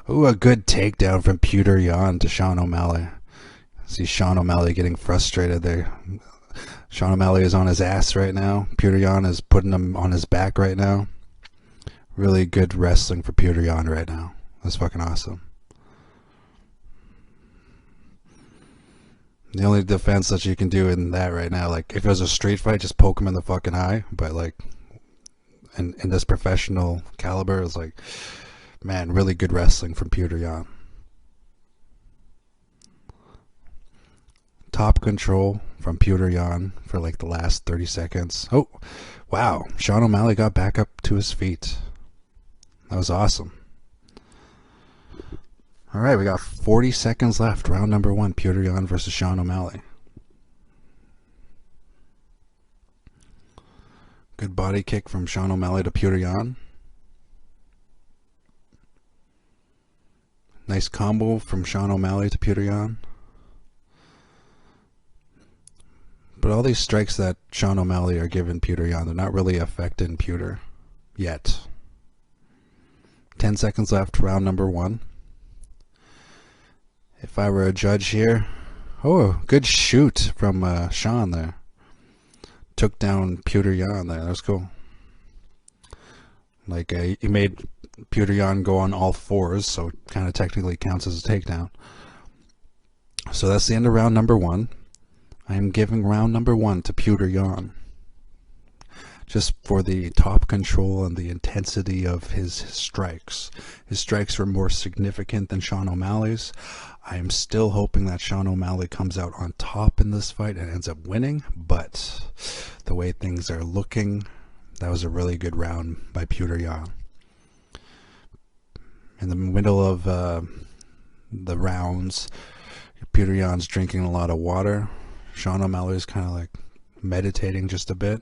Ooh, a good takedown from Petr Yan to Sean O'Malley. See Sean O'Malley getting frustrated there. Sean O'Malley is on his ass right now. Petr Yan is putting him on his back right now. Really good wrestling for Petr Yan right now. That's fucking awesome. The only defense that you can do in that right now, like if it was a street fight, just poke him in the fucking eye. But like in this professional caliber, it's like, man, really good wrestling from Petr Yan. Top control from Petr Yan for like the last 30 seconds. Oh, wow. Sean O'Malley got back up to his feet. That was awesome. All right, we got 40 seconds left. Round number 1, Petr Yan versus Sean O'Malley. Good body kick from Sean O'Malley to Petr Yan. Nice combo from Sean O'Malley to Petr Yan. But all these strikes that Sean O'Malley are giving Petr Yan, they're not really affecting Petr yet. 10 seconds left, round number 1. If I were a judge here, oh, good shoot from Sean there. Took down Petr Yan there. That was cool. Like he made Petr Yan go on all fours, so it kind of technically counts as a takedown. So that's the end of round number 1. I am giving round number 1 to Petr Yan. Just for the top control and the intensity of his strikes. His strikes were more significant than Sean O'Malley's. I am still hoping that Sean O'Malley comes out on top in this fight and ends up winning, but the way things are looking, that was a really good round by Petr Yan. In the middle of the rounds, Petr Yan's drinking a lot of water. Sean O'Malley's kind of like meditating just a bit.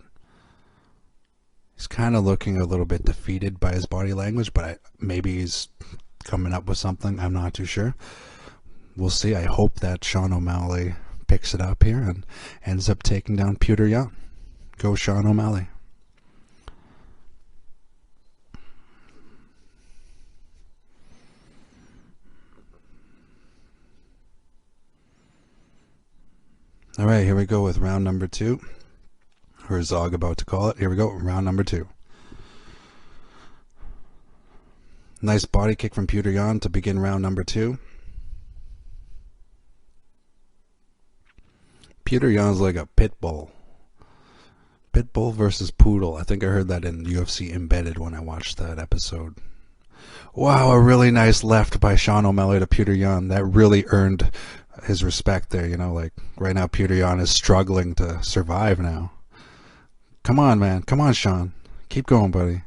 He's kind of looking a little bit defeated by his body language, but maybe he's coming up with something. I'm not too sure. We'll see. I hope that Sean O'Malley picks it up here and ends up taking down Petr Yan. Go Sean O'Malley. All right, here we go with round number 2. Or Zog about to call it. Here we go, round number 2. Nice body kick from Petr Yan to begin round number 2. Petr Yan's like a pit bull. Pit bull versus poodle. I think I heard that in UFC Embedded when I watched that episode. Wow, a really nice left by Sean O'Malley to Petr Yan. That really earned his respect there, you know, like right now Petr Yan is struggling to survive now. Come on, man. Come on, Sean. Keep going, buddy.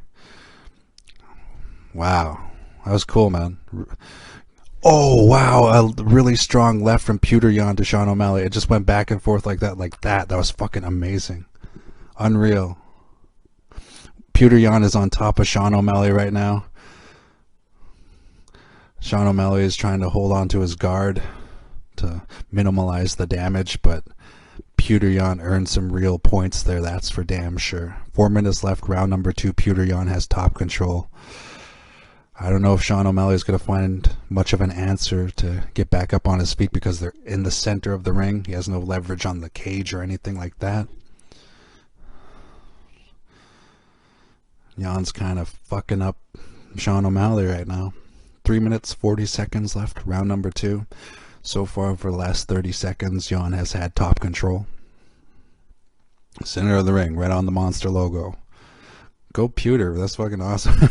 Wow. That was cool, man. Oh, wow. A really strong left from Petr Yan to Sean O'Malley. It just went back and forth like that, That was fucking amazing. Unreal. Petr Yan is on top of Sean O'Malley right now. Sean O'Malley is trying to hold on to his guard to minimize the damage, but Petr Yan earned some real points there, that's for damn sure. 4 minutes left, round number 2. Petr Yan has top control. I don't know if Sean O'Malley is going to find much of an answer to get back up on his feet because they're in the center of the ring. He has no leverage on the cage or anything like that. Yan's kind of fucking up Sean O'Malley right now. 3 minutes, 40 seconds left, round number 2. So far, for the last 30 seconds, Yan has had top control. Center of the ring, right on the monster logo. Go Petr, that's fucking awesome.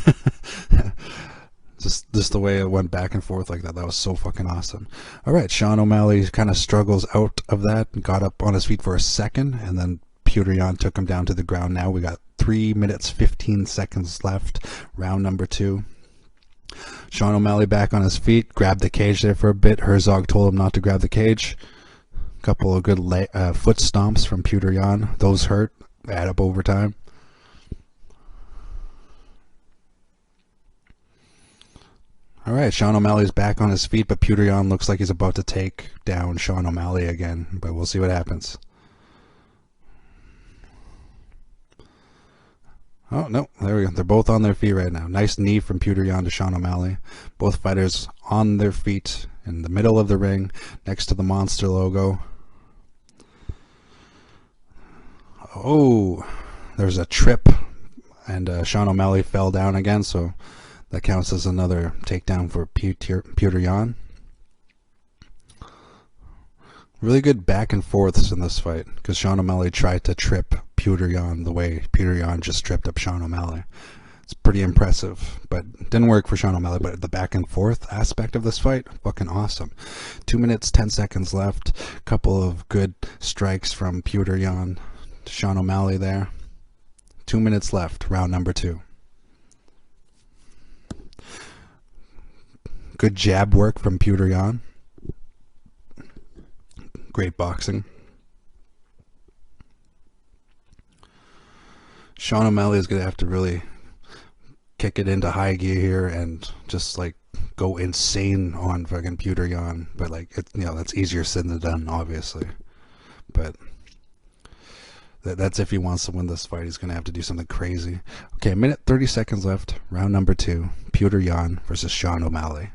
just the way it went back and forth like that, that was so fucking awesome. Alright, Sean O'Malley kind of struggles out of that, got up on his feet for a second, and then Petr Yan took him down to the ground. Now we got 3 minutes 15 seconds left, round number 2. Sean O'Malley back on his feet, grabbed the cage there for a bit. Herzog told him not to grab the cage. A couple of good foot stomps from Petr Yan. Those hurt, add up over time. All right, Sean O'Malley's back on his feet, but Petr Yan looks like he's about to take down Sean O'Malley again, but we'll see what happens. Oh, no, there we go. They're both on their feet right now. Nice knee from Petr Yan to Sean O'Malley. Both fighters on their feet in the middle of the ring next to the Monster logo. Oh, there's a trip, and Sean O'Malley fell down again, so that counts as another takedown for Petr Yan. Really good back and forths in this fight, because Sean O'Malley tried to trip Petr Yan the way Petr Yan just tripped up Sean O'Malley. It's pretty impressive, but didn't work for Sean O'Malley. But the back and forth aspect of this fight, fucking awesome. 2 minutes 10 seconds left. Couple of good strikes from Petr Yan to Sean O'Malley there. 2 minutes left, round number 2. Good jab work from Petr Yan. Great boxing. Sean O'Malley is going to have to really kick it into high gear here and just like go insane on fucking Petr Yan. But like, that's easier said than done, obviously. But that's if he wants to win this fight. He's going to have to do something crazy. Okay, 1:30 seconds left. Round number 2. Petr Yan versus Sean O'Malley.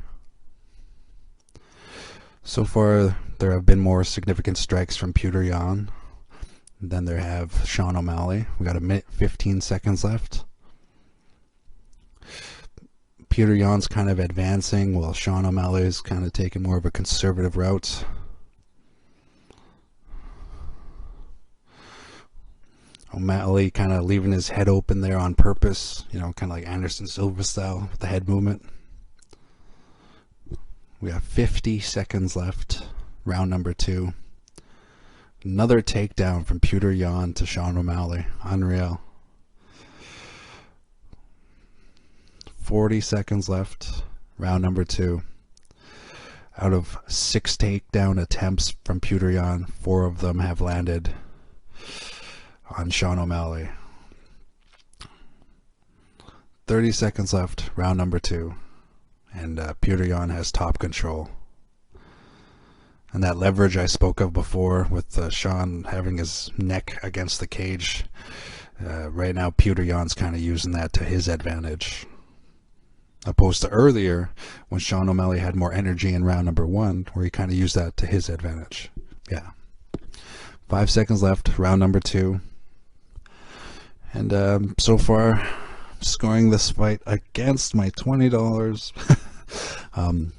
So far, there have been more significant strikes from Petr Yan than there have Sean O'Malley. We got 1:15 seconds left. Petr Yan's kind of advancing while Sean O'Malley is kind of taking more of a conservative route. O'Malley kind of leaving his head open there on purpose, kind of like Anderson Silva style with the head movement. We have 50 seconds left, round number 2. Another takedown from Petr Yan to Sean O'Malley. Unreal. 40 seconds left, round number 2. Out of 6 takedown attempts from Petr Yan, 4 of them have landed on Sean O'Malley. 30 seconds left, round number 2. And Petr Yan has top control. And that leverage I spoke of before with Sean having his neck against the cage, right now Petr Yan's kind of using that to his advantage. Opposed to earlier when Sean O'Malley had more energy in round number 1, where he kind of used that to his advantage. Yeah. 5 seconds left, round number 2. And so far, scoring this fight against my $20.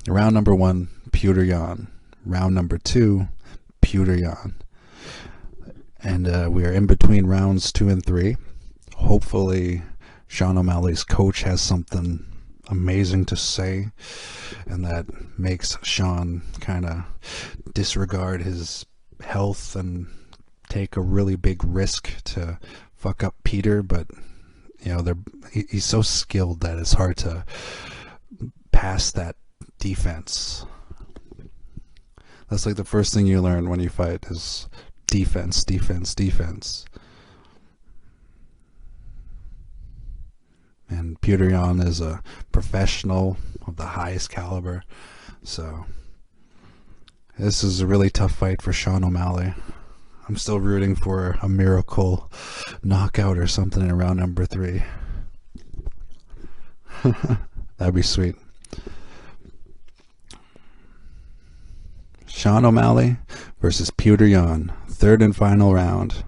Round number 1, Petr Yan. Round number 2, Petr Yan. And we are in between rounds 2 and 3. Hopefully, Sean O'Malley's coach has something amazing to say, and that makes Sean kind of disregard his health and take a really big risk to fuck up Petr. But he's so skilled that it's hard to pass that defense. That's like the first thing you learn when you fight is defense, defense, defense. And Petr Yan is a professional of the highest caliber, so this is a really tough fight for Sean O'Malley. I'm still rooting for a miracle knockout or something in round number 3. That'd be sweet. Sean O'Malley versus Petr Yan. 3rd and final round.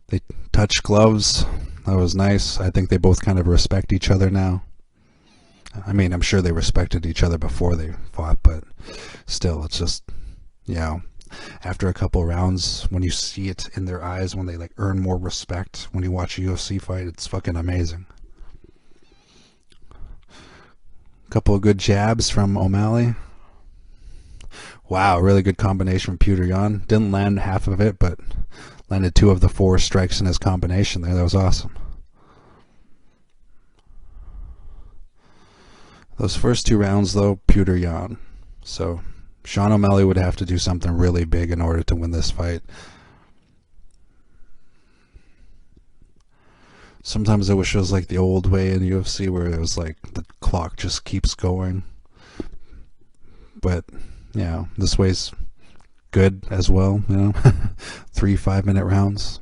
They touch gloves. That was nice. I think they both kind of respect each other now. I mean, I'm sure they respected each other before they fought, but still, it's just, after a couple rounds, when you see it in their eyes, when they like earn more respect, when you watch a UFC fight, it's fucking amazing. Couple of good jabs from O'Malley. Wow, really good combination from Petr Yan. Didn't land half of it, but landed 2 of the 4 strikes in his combination there. That was awesome. Those first 2 rounds, though, Petr Yan. So Sean O'Malley would have to do something really big in order to win this fight. Sometimes I wish it was like the old way in UFC where it was like the clock just keeps going. But, this way's good as well, 3 5-minute rounds.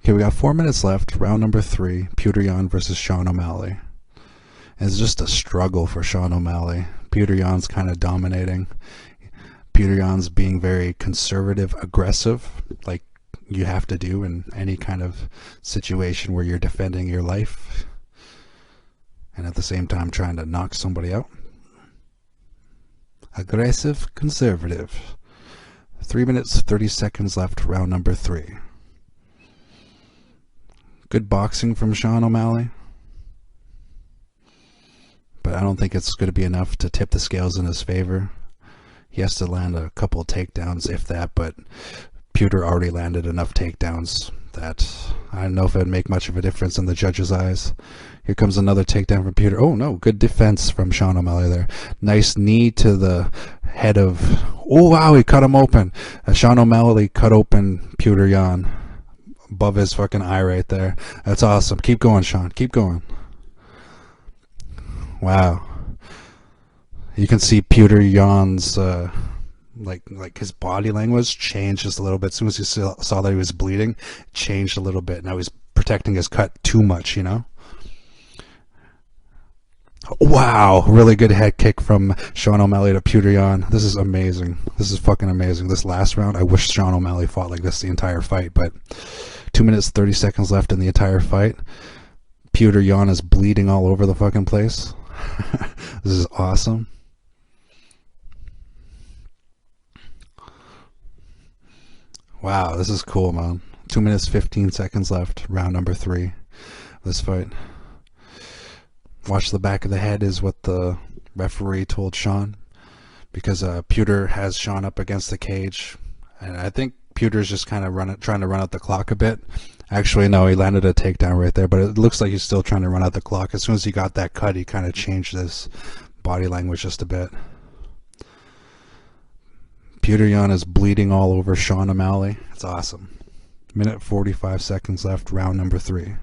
Okay, we got 4 minutes left. Round number 3, Petr Yan versus Sean O'Malley. And it's just a struggle for Sean O'Malley. Petr Yan's kind of dominating. Petr Yan's being very conservative, aggressive, like you have to do in any kind of situation where you're defending your life, and at the same time trying to knock somebody out. Aggressive, conservative. 3 minutes, 30 seconds left, round number 3. Good boxing from Sean O'Malley, but I don't think it's going to be enough to tip the scales in his favor. He has to land a couple of takedowns, if that, but Petr already landed enough takedowns that I don't know if it would make much of a difference in the judges' eyes. Here comes another takedown from Petr. Oh no, good defense from Sean O'Malley there. Nice knee to the head of... Oh wow, he cut him open. Sean O'Malley cut open Petr Yan above his fucking eye right there. That's awesome. Keep going, Sean. Keep going. Wow. You can see Petr Yan's like his body language changed just a little bit. As soon as he saw that he was bleeding, it changed a little bit. Now he's protecting his cut too much, Wow, really good head kick from Sean O'Malley to Petr Yan. This is amazing. This is fucking amazing. This last round, I wish Sean O'Malley fought like this the entire fight, but 2 minutes, 30 seconds left in the entire fight. Petr Yan is bleeding all over the fucking place. This is awesome. Wow, this is cool, man. 2 minutes, 15 seconds left. Round number 3 of this fight. Watch the back of the head is what the referee told Sean, because Petr has Sean up against the cage, and I think Peter's just kind of trying to run out the clock a bit. Actually, no, he landed a takedown right there, but it looks like he's still trying to run out the clock. As soon as he got that cut, he kind of changed his body language just a bit. Petr Yan is bleeding all over Sean O'Malley. It's awesome. Minute 45 seconds left, round number 3.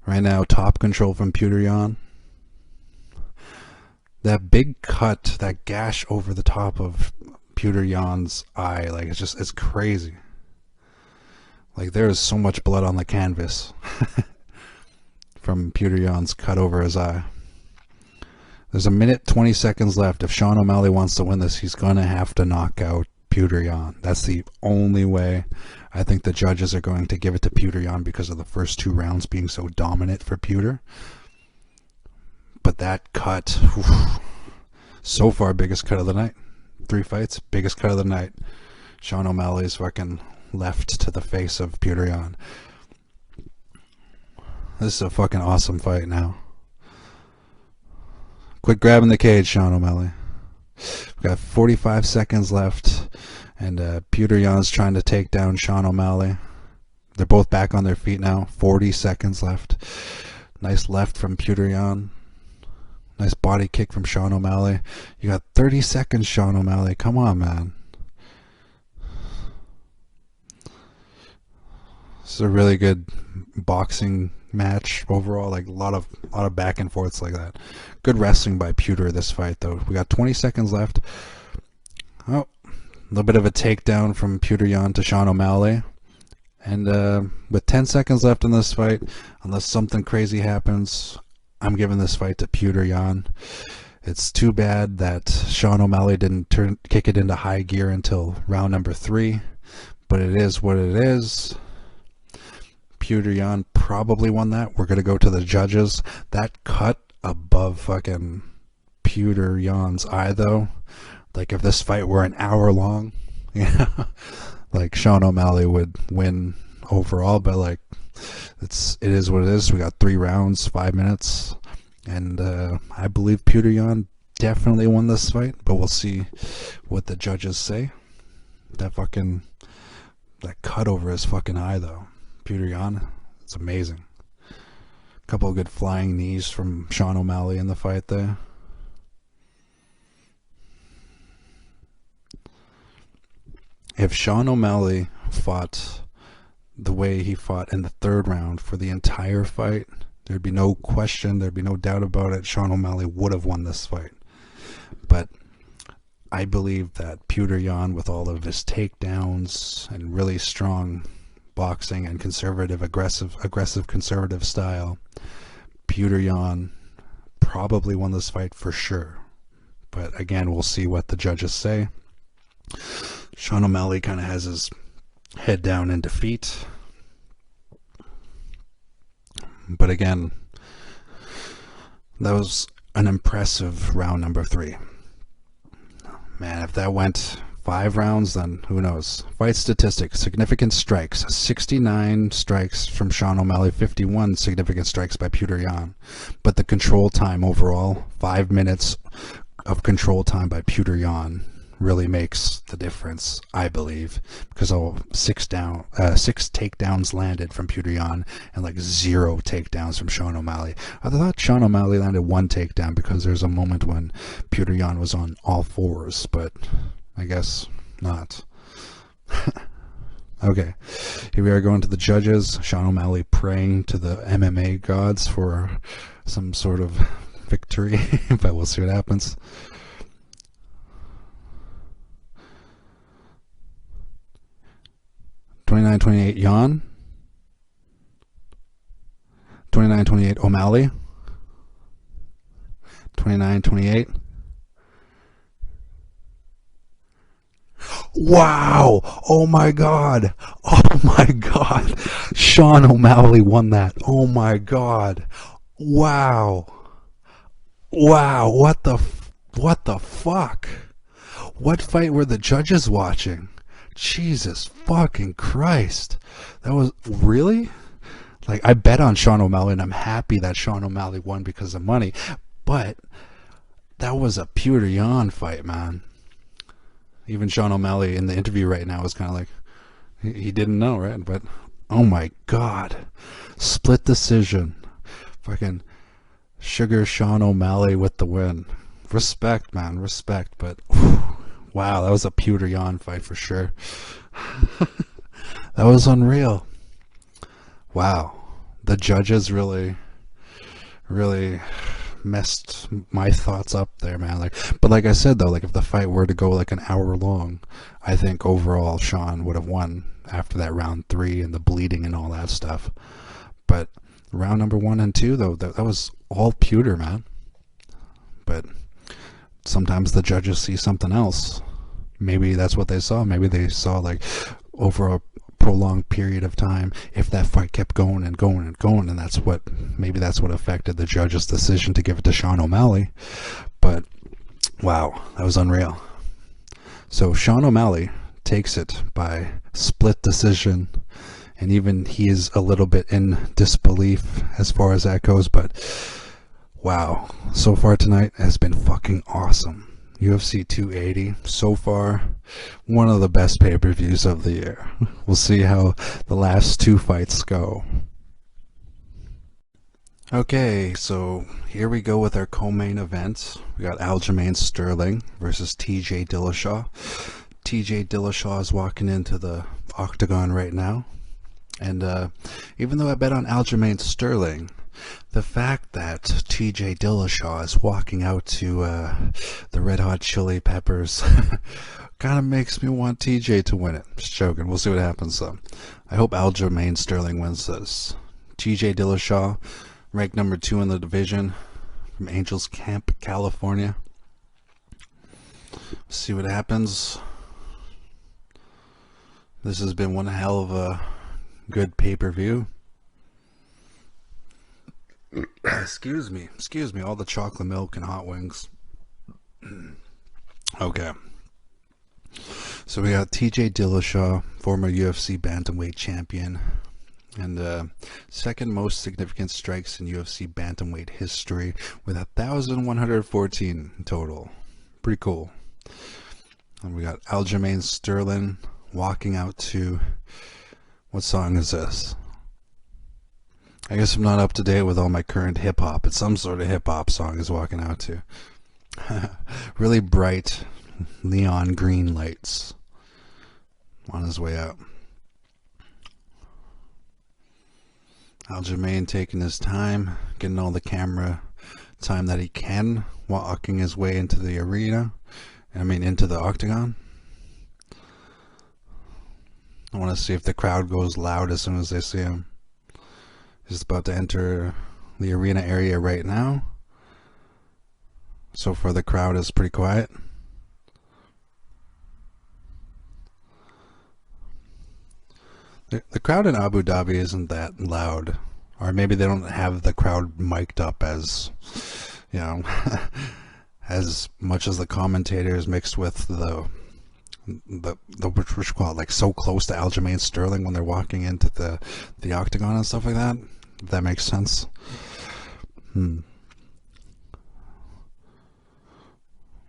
Right now, top control from Petr Yan. That big cut, that gash over the top of Petr Yan's eye, like it's crazy. Like there is so much blood on the canvas from Petr Yan's cut over his eye. There's a minute 20 seconds left. If Sean O'Malley wants to win this, he's gonna have to knock out Petr Yan. That's the only way. I think the judges are going to give it to Petr Yan because of the first 2 rounds being so dominant for Petr. But that cut, so far biggest cut of the night. 3 fights, biggest cut of the night. Sean O'Malley's fucking left to the face of Petr Yan. This is a fucking awesome fight now. Quit grabbing the cage, Sean O'Malley. We've got 45 seconds left, and Petr Yan's trying to take down Sean O'Malley. They're both back on their feet now. 40 seconds left. Nice left from Petr Yan. Nice body kick from Sean O'Malley. You got 30 seconds, Sean O'Malley. Come on, man. This is a really good boxing match overall. Like a lot of back and forths like that. Good wrestling by Petr this fight, though. We got 20 seconds left. Oh, a little bit of a takedown from Petr Yan to Sean O'Malley. And with 10 seconds left in this fight, unless something crazy happens, I'm giving this fight to Petr Yan. It's too bad that Sean O'Malley didn't kick it into high gear until round number 3, but it is what it is. Petr Yan probably won that. We're gonna go to the judges. That cut above fucking Petr Yan's eye, though. Like if this fight were an hour long, like Sean O'Malley would win overall, but like it is what it is. We got 3 rounds, 5 minutes, and I believe Petr Yan definitely won this fight, but we'll see what the judges say. That cut over his fucking eye, though. Petr Yan, it's amazing. couple of good flying knees from Sean O'Malley in the fight there. If Sean O'Malley fought the way he fought in the third round for the entire fight, there'd be no question, there'd be no doubt about it. Sean O'Malley would have won this fight. But I believe that Petr Yan, with all of his takedowns and really strong boxing and aggressive conservative style, Petr Yan probably won this fight for sure. But again, we'll see what the judges say. Sean O'Malley kind of has his head down in defeat. But again, that was an impressive round number 3. Man, if that went 5 rounds, then who knows. Fight statistics, significant strikes, 69 strikes from Sean O'Malley, 51 significant strikes by Petr Yan. But the control time overall, 5 minutes of control time by Petr Yan really makes the difference, I believe, because 6 takedowns landed from Petr Yan and like 0 takedowns from Sean O'Malley. I thought Sean O'Malley landed 1 takedown because there's a moment when Petr Yan was on all fours, but I guess not. Okay, here we are going to the judges. Sean O'Malley praying to the MMA gods for some sort of victory, but we'll see what happens. 29-28 Yan. 29-28 O'Malley. 29-28. Wow! Oh my god! Oh my god! Sean O'Malley won that. Oh my god! Wow! Wow! What the fuck? What fight were the judges watching? Jesus fucking Christ. That was really? Like, I bet on Sean O'Malley, and I'm happy that Sean O'Malley won because of money. But that was a Petr Yan fight, man. Even Sean O'Malley in the interview right now is kind of like, he didn't know, right? But, oh my God. Split decision. Fucking Sugar Sean O'Malley with the win. Respect, man. Respect. But, wow, that was a Petr Yan fight for sure. That was unreal. Wow. The judges really messed my thoughts up there, man. But like I said though, if the fight were to go like an hour long, I think overall Sean would have won after that round 3 and the bleeding and all that stuff. But round number 1 and 2 though, that was all Petr, man. But sometimes the judges see something else. Maybe that's what they saw. Maybe they saw over a prolonged period of time, if that fight kept going and going and going, and maybe that's what affected the judge's decision to give it to Sean O'Malley. But wow, that was unreal. So Sean O'Malley takes it by split decision, and even he is a little bit in disbelief as far as that goes. But wow, so far tonight has been fucking awesome. UFC 280, so far, one of the best pay-per-views of the year. We'll see how the last 2 fights go. Okay, so here we go with our co-main event. We got Aljamain Sterling versus TJ Dillashaw. TJ Dillashaw is walking into the octagon right now. And even though I bet on Aljamain Sterling, the fact that TJ Dillashaw is walking out to the Red Hot Chili Peppers kind of makes me want TJ to win it. Just joking. We'll see what happens though. I hope Aljamain Sterling wins this. TJ Dillashaw, ranked number 2 in the division, from Angels Camp, California. See what happens. This has been one hell of a good pay-per-view. Excuse me, all the chocolate milk and hot wings. Okay. So we got TJ Dillashaw, former UFC bantamweight champion, and second most significant strikes in UFC bantamweight history with 1,114 in total. Pretty cool. And we got Aljamain Sterling walking out to, what song is this? I guess I'm not up to date with all my current hip hop. It's some sort of hip hop song he's walking out to. Really bright neon green lights on his way out. Aljamain taking his time, getting all the camera time that he can, walking his way into the arena. Into the octagon. I want to see if the crowd goes loud as soon as they see him. He's about to enter the arena area right now. So far the crowd is pretty quiet. The crowd in Abu Dhabi isn't that loud. Or maybe they don't have the crowd mic'd up as, as much as the commentators mixed with the what you call it, like so close to Aljamain Sterling when they're walking into the octagon and stuff like that. If that makes sense. A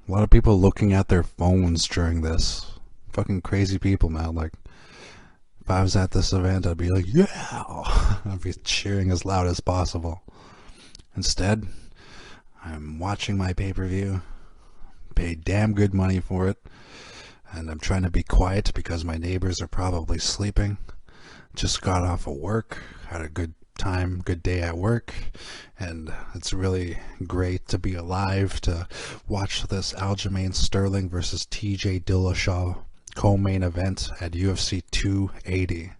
lot of people looking at their phones during this. Fucking crazy people, man. Like, if I was at this event, I'd be like, yeah! I'd be cheering as loud as possible. Instead, I'm watching my pay-per-view, paid damn good money for it, and I'm trying to be quiet because my neighbors are probably sleeping. Just got off of work, had a good time, good day at work, and it's really great to be alive to watch this Aljamain Sterling versus TJ Dillashaw co-main event at UFC 280.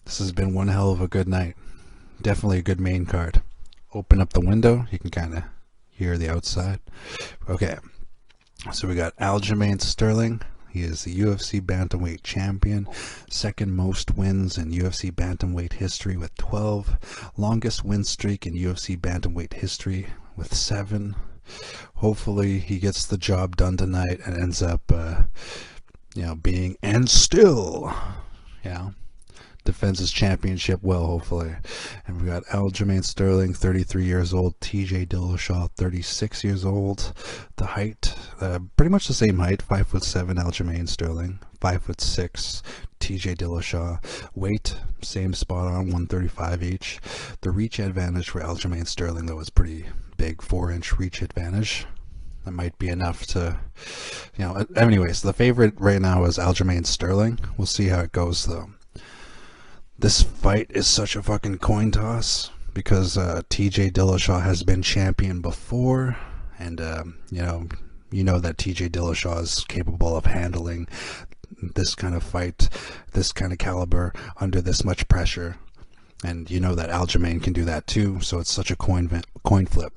This has been one hell of a good night. Definitely a good main card. Open up the window, you can kind of hear the outside. Okay, so we got Aljamain Sterling. He is the UFC Bantamweight champion, second most wins in UFC Bantamweight history with 12, longest win streak in UFC Bantamweight history with 7. Hopefully he gets the job done tonight and ends up being and still defends his championship well, hopefully. And we got Aljamain Sterling, 33 years old, TJ Dillashaw, 36 years old. The height, pretty much the same height, 5'7" Aljamain Sterling, 5'6" TJ Dillashaw. Weight, same spot on, 135 each. The reach advantage for Aljamain Sterling, though, is pretty big, 4-inch reach advantage. That might be enough to, anyways, the favorite right now is Aljamain Sterling. We'll see how it goes, though. This fight is such a fucking coin toss because TJ Dillashaw has been champion before, and you know that TJ Dillashaw is capable of handling this kind of fight, this kind of caliber under this much pressure, and you know that Aljamain can do that too. So it's such a coin flip.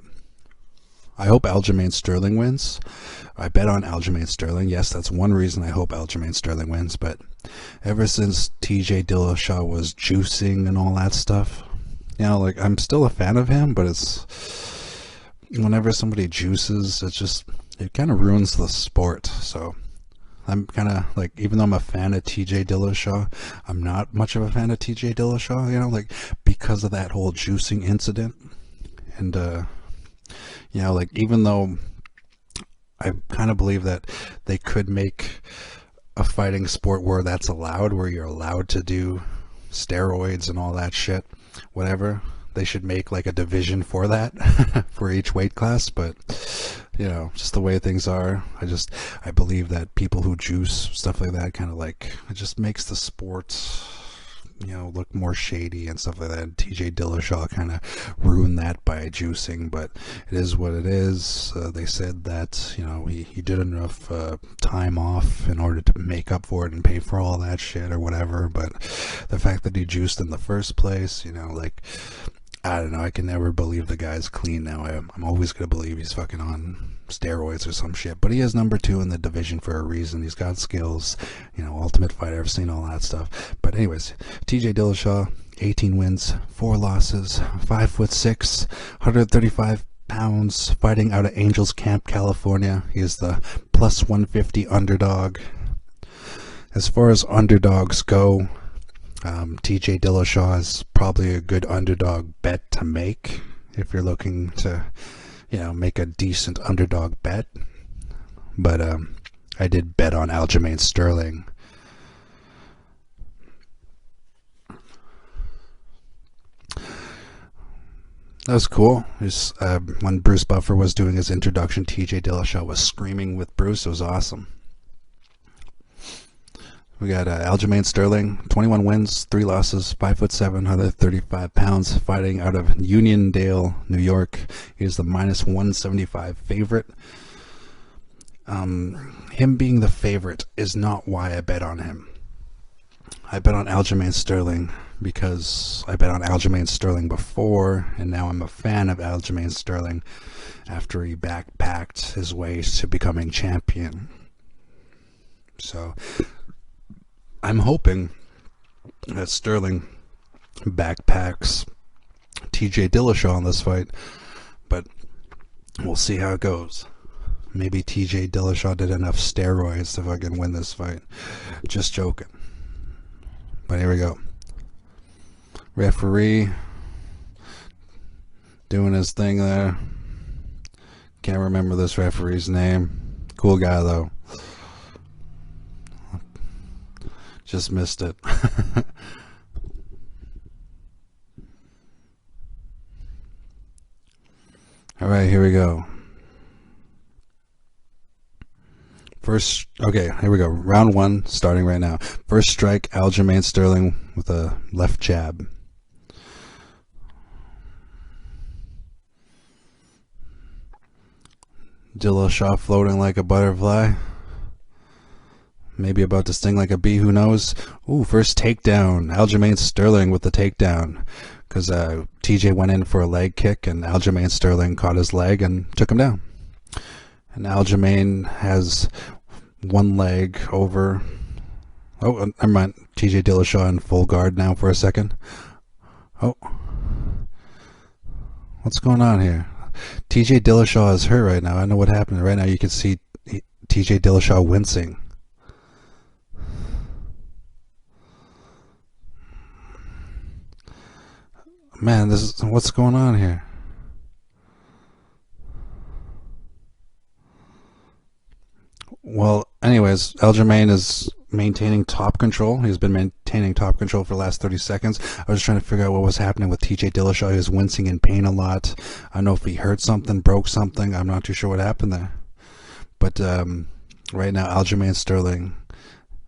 I hope Aljamain Sterling wins. I bet on Aljamain Sterling. Yes, that's one reason I hope Aljamain Sterling wins. But ever since TJ Dillashaw was juicing and all that stuff, I'm still a fan of him, but it's whenever somebody juices, it kind of ruins the sport. So I'm kind of like, even though I'm a fan of TJ Dillashaw, I'm not much of a fan of TJ Dillashaw, because of that whole juicing incident. And even though I kind of believe that they could make a fighting sport where that's allowed, where you're allowed to do steroids and all that shit, whatever, they should make like a division for that for each weight class. But just the way things are, I believe that people who juice, stuff like that, it just makes the sport look more shady and stuff like that. And TJ Dillashaw kind of ruined that by juicing, but it is what it is. They said that he did enough time off in order to make up for it and pay for all that shit or whatever. But the fact that he juiced in the first place, I don't know, I can never believe the guy's clean now. I'm always gonna believe he's fucking on steroids or some shit, but he is number 2 in the division for a reason. He's got skills, Ultimate Fighter, I've seen all that stuff. But anyways, TJ Dillashaw, 18 wins, 4 losses, 5'6", 135 pounds, fighting out of Angels Camp, California. He is the plus 150 underdog. As far as underdogs go, TJ Dillashaw is probably a good underdog bet to make if you're looking to make a decent underdog bet. But I did bet on Aljamain Sterling. That was cool. When Bruce Buffer was doing his introduction, TJ Dillashaw was screaming with Bruce. It was awesome. We got Aljamain Sterling, 21 wins, 3 losses, 5'7", 135 pounds, fighting out of Uniondale, New York. He is the -175 favorite. Him being the favorite is not why I bet on him. I bet on Aljamain Sterling because I bet on Aljamain Sterling before, and now I'm a fan of Aljamain Sterling after he backpacked his way to becoming champion. So I'm hoping that Sterling backpacks TJ Dillashaw in this fight, but we'll see how it goes. Maybe TJ Dillashaw did enough steroids to fucking win this fight. Just joking. But here we go. Referee doing his thing there. Can't remember this referee's name. Cool guy though. Just missed it. Alright, here we go. Okay, here we go. Round 1, starting right now. First strike, Aljamain Sterling with a left jab. Dillashaw floating like a butterfly. Maybe about to sting like a bee, who knows? Ooh, first takedown. Aljamain Sterling with the takedown. Because TJ went in for a leg kick, and Aljamain Sterling caught his leg and took him down. And Aljamain has one leg over. Oh, never mind. TJ Dillashaw in full guard now for a second. Oh. What's going on here? TJ Dillashaw is hurt right now. I know what happened. Right now you can see TJ Dillashaw wincing. Man, what's going on here? Well, anyways, Aljamain is maintaining top control. He's been maintaining top control for the last 30 seconds. I was trying to figure out what was happening with TJ Dillashaw. He was wincing in pain a lot. I don't know if he hurt something, broke something. I'm not too sure what happened there. But right now, Aljamain Sterling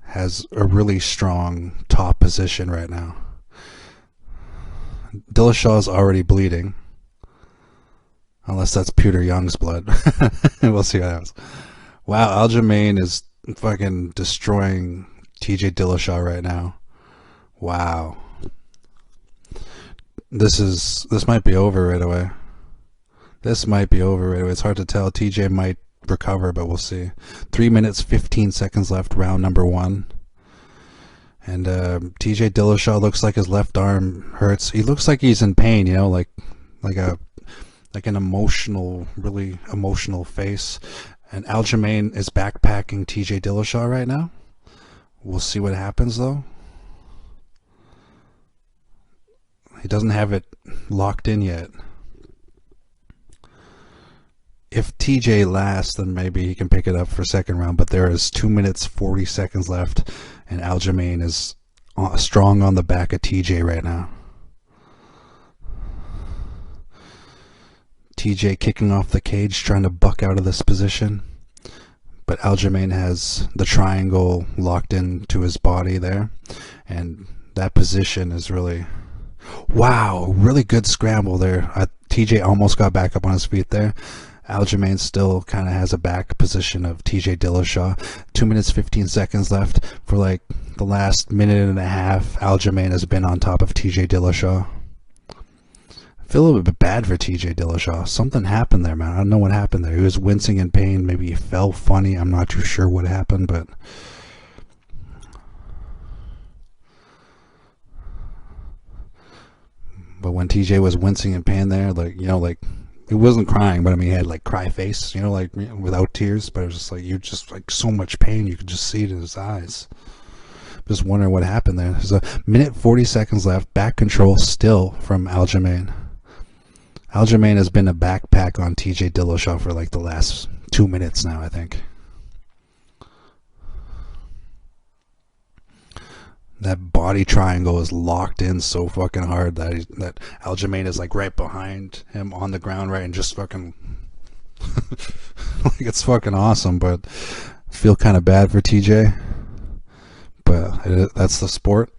has a really strong top position right now. Dillashaw is already bleeding. Unless that's Petr Young's blood. We'll see what happens. Wow, Aljamain is fucking destroying TJ Dillashaw right now. Wow. This might be over right away. This might be over right away. It's hard to tell. TJ might recover, but we'll see. 3 minutes, 15 seconds left, round number 1. And TJ Dillashaw looks like his left arm hurts. He looks like he's in pain, you know, like an emotional, really emotional face. And Aljamain is backpacking TJ Dillashaw right now. We'll see what happens though. He doesn't have it locked in yet. If TJ lasts, then maybe he can pick it up for second round. But there is 2 minutes, 40 seconds left. And Aljamain is strong on the back of TJ right now. TJ kicking off the cage, trying to buck out of this position. But Aljamain has the triangle locked into his body there. And that position is really... Wow, really good scramble there. TJ almost got back up on his feet there. Aljamain still kind of has a back position of TJ Dillashaw. 2 minutes, 15 seconds left. For like the last minute and a half, Aljamain has been on top of TJ Dillashaw. I feel a little bit bad for TJ Dillashaw. Something happened there, man. I don't know what happened there. He was wincing in pain. Maybe he fell funny. I'm not too sure what happened, but... But when TJ was wincing in pain there, like, you know, like... He wasn't crying, but I mean, he had like cry face, you know, like without tears. But it was just like, you're just like so much pain, you could just see it in his eyes. Just wondering what happened there. There's a minute 40 seconds left. Back control still from Aljamain. Aljamain has been a backpack on TJ Dillashaw for like the last 2 minutes now, I think. That body triangle is locked in so fucking hard that Aljamain is like right behind him on the ground, right, and just fucking like it's fucking awesome. But I feel kind of bad for TJ, but that's the sport.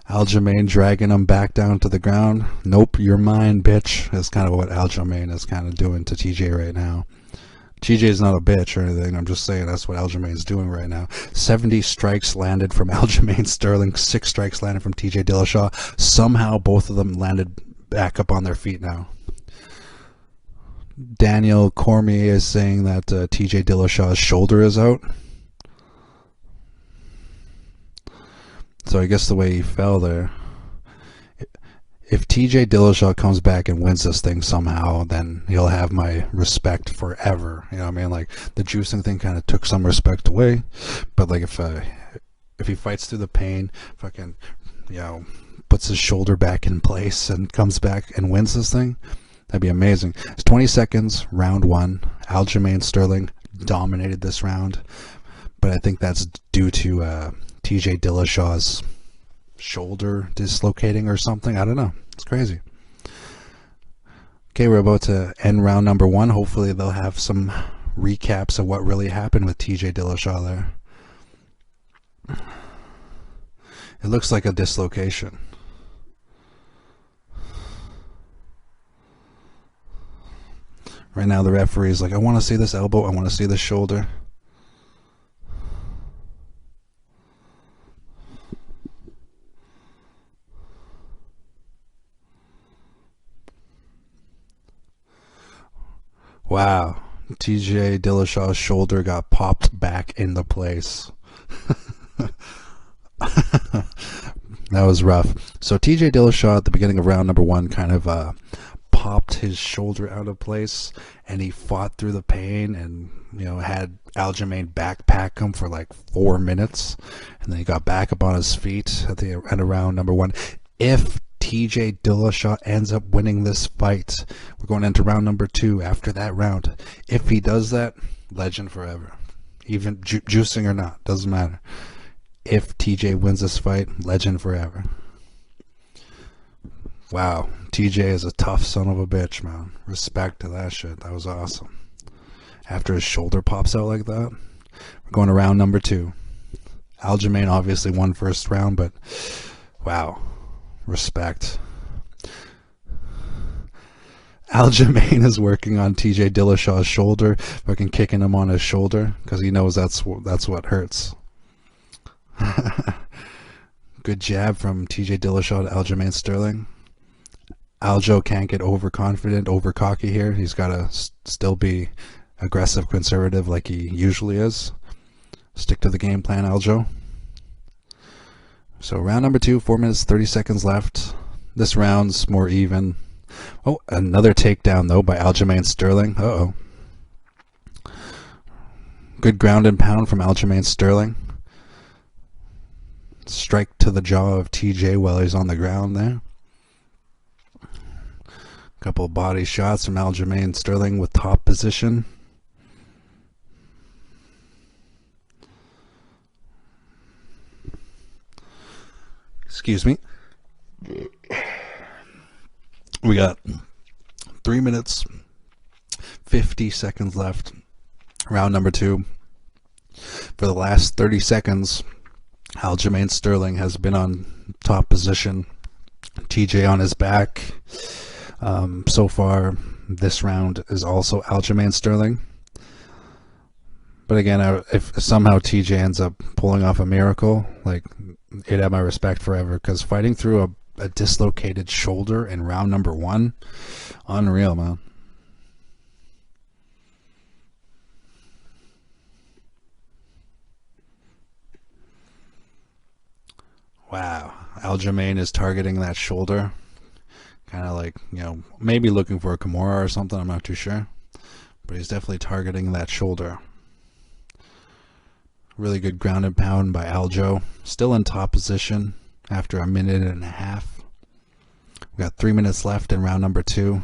Aljamain dragging him back down to the ground. Nope, you're mine, bitch. That's kind of what Aljamain is kind of doing to TJ right now. TJ is not a bitch or anything. I'm just saying that's what Aljamain is doing right now. 70 strikes landed from Aljamain Sterling. 6 strikes landed from TJ Dillashaw. Somehow both of them landed back up on their feet now. Daniel Cormier is saying that TJ Dillashaw's shoulder is out. So I guess the way he fell there. If TJ Dillashaw comes back and wins this thing somehow, then he'll have my respect forever. You know what I mean? Like, the juicing thing kind of took some respect away. But, like, if he fights through the pain, fucking, you know, puts his shoulder back in place and comes back and wins this thing, that'd be amazing. It's 20 seconds, round 1. Aljamain Sterling dominated this round. But I think that's due to TJ Dillashaw's shoulder dislocating or something. I don't know. It's crazy. Okay, we're about to end round number 1. Hopefully they'll have some recaps of what really happened with TJ Dillashaw there. It looks like a dislocation. Right now the referee is like, I want to see this elbow, I want to see this shoulder. Wow, TJ Dillashaw's shoulder got popped back into place. That was rough. So TJ Dillashaw at the beginning of round number 1 kind of popped his shoulder out of place, and he fought through the pain and, you know, had Aljamain backpack him for like 4 minutes, and then he got back up on his feet at the end of round number 1. If TJ Dillashaw ends up winning this fight, we're going into round number 2 after that round. If he does that, legend forever. Even juicing or not, doesn't matter. If TJ wins this fight, legend forever. Wow, TJ is a tough son of a bitch, man. Respect to that shit. That was awesome. After his shoulder pops out like that, we're going to round number 2. Aljamain obviously won first round, but wow. Respect. Aljamain is working on TJ Dillashaw's shoulder, fucking kicking him on his shoulder because he knows that's what hurts. Good jab from TJ Dillashaw to Aljamain Sterling. Aljo can't get overconfident, over cocky here. He's got to still be aggressive, conservative like he usually is. Stick to the game plan, Aljo. So round number 2, 4 minutes, 30 seconds left. This round's more even. Oh, another takedown, though, by Aljamain Sterling. Uh-oh. Good ground and pound from Aljamain Sterling. Strike to the jaw of TJ while he's on the ground there. Couple of body shots from Aljamain Sterling with top position. Excuse me. We got 3 minutes, 50 seconds left. Round number 2. For the last 30 seconds, Aljamain Sterling has been on top position. TJ on his back. So far, this round is also Aljamain Sterling. But again, if somehow TJ ends up pulling off a miracle, like, he'd have my respect forever, because fighting through a dislocated shoulder in round number 1, unreal, man. Wow, Aljamain is targeting that shoulder, kind of like, you know, maybe looking for a Kimura or something, I'm not too sure, but he's definitely targeting that shoulder. Really good ground and pound by Aljo. Still in top position after a minute and a half. We got 3 minutes left in round number 2.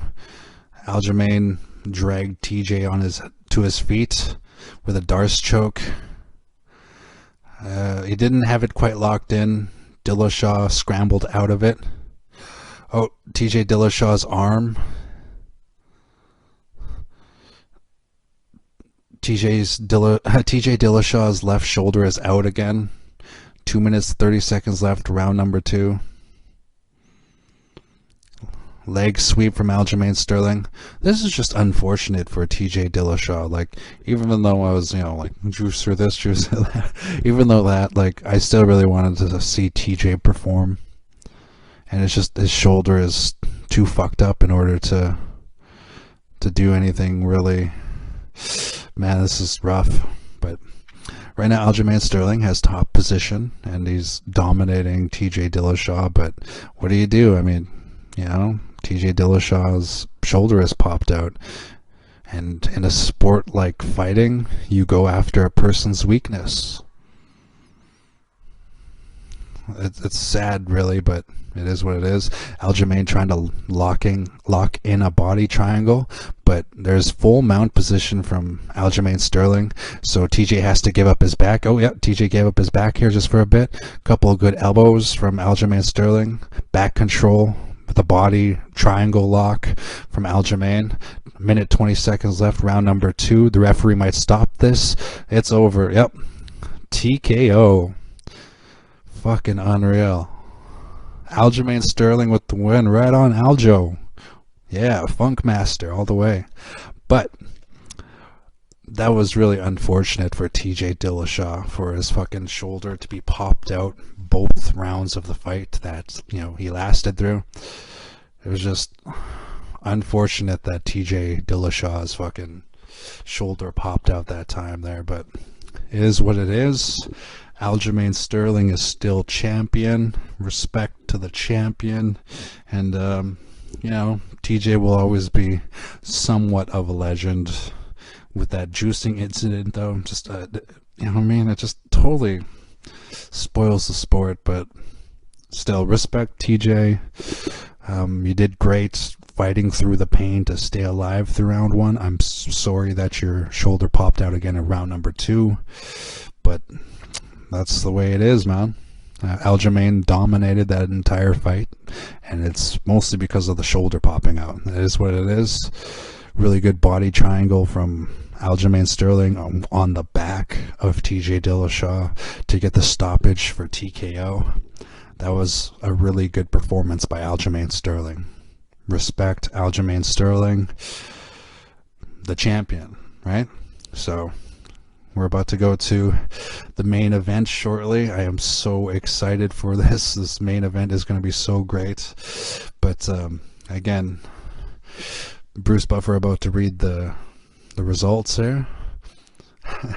Aljamain dragged TJ to his feet with a Darce choke. He didn't have it quite locked in. Dillashaw scrambled out of it. Oh, TJ Dillashaw's arm. TJ Dillashaw's left shoulder is out again. 2 minutes 30 seconds left, round number 2. Leg sweep from Aljamain Sterling. This is just unfortunate for TJ Dillashaw. Like, even though I was, like, juice through this, juice through that, even though that, like, I still really wanted to see TJ perform. And it's just, his shoulder is too fucked up in order to do anything really. Man, this is rough. But right now, Aljamain Sterling has top position, and he's dominating TJ Dillashaw. But what do? I mean, TJ Dillashaw's shoulder has popped out. And in a sport like fighting, you go after a person's weakness. It's sad, really, but it is what it is. Aljamain trying to lock in a body triangle, but there's full mount position from Aljamain Sterling, so TJ has to give up his back. Oh yeah, TJ gave up his back here just for a bit. Couple of good elbows from Aljamain Sterling. Back control with a body triangle lock from Aljamain. Minute 20 seconds left, round number 2. The referee might stop this. It's over. Yep. TKO. Fucking unreal. Aljamain Sterling with the win. Right on, Aljo. Yeah, Funk Master all the way. But that was really unfortunate for TJ Dillashaw, for his fucking shoulder to be popped out both rounds of the fight that he lasted through. It was just unfortunate that TJ Dillashaw's fucking shoulder popped out that time there, but it is what it is. Aljamain Sterling is still champion. Respect to the champion. And, TJ will always be somewhat of a legend. With that juicing incident, though, just, it just totally spoils the sport. But still, respect, TJ. You did great fighting through the pain to stay alive through round 1. I'm sorry that your shoulder popped out again in round number 2. But that's the way it is, man. Aljamain dominated that entire fight, and it's mostly because of the shoulder popping out. It is what it is. Really good body triangle from Aljamain Sterling on the back of TJ Dillashaw to get the stoppage for TKO. That was a really good performance by Aljamain Sterling. Respect, Aljamain Sterling, the champion, right? So we're about to go to the main event shortly. I am so excited for this. This main event is going to be so great. But again, Bruce Buffer about to read the results here. I'm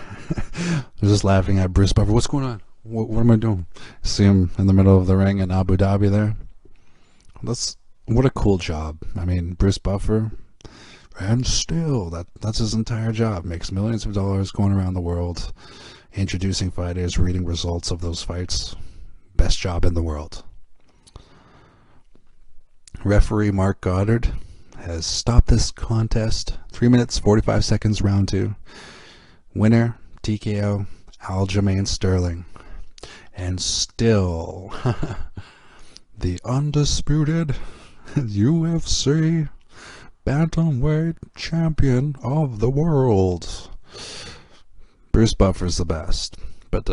just laughing at Bruce Buffer. What's going on? What am I doing? See him in the middle of the ring in Abu Dhabi there. What a cool job. I mean, Bruce Buffer, and still, that's his entire job. Makes millions of dollars going around the world, introducing fighters, reading results of those fights. Best job in the world. Referee Mark Goddard has stopped this contest. 3 minutes, 45 seconds, round 2. Winner, TKO, Aljamain Sterling. And still, the undisputed UFC bantamweight champion of the world. Bruce Buffer's the best. But,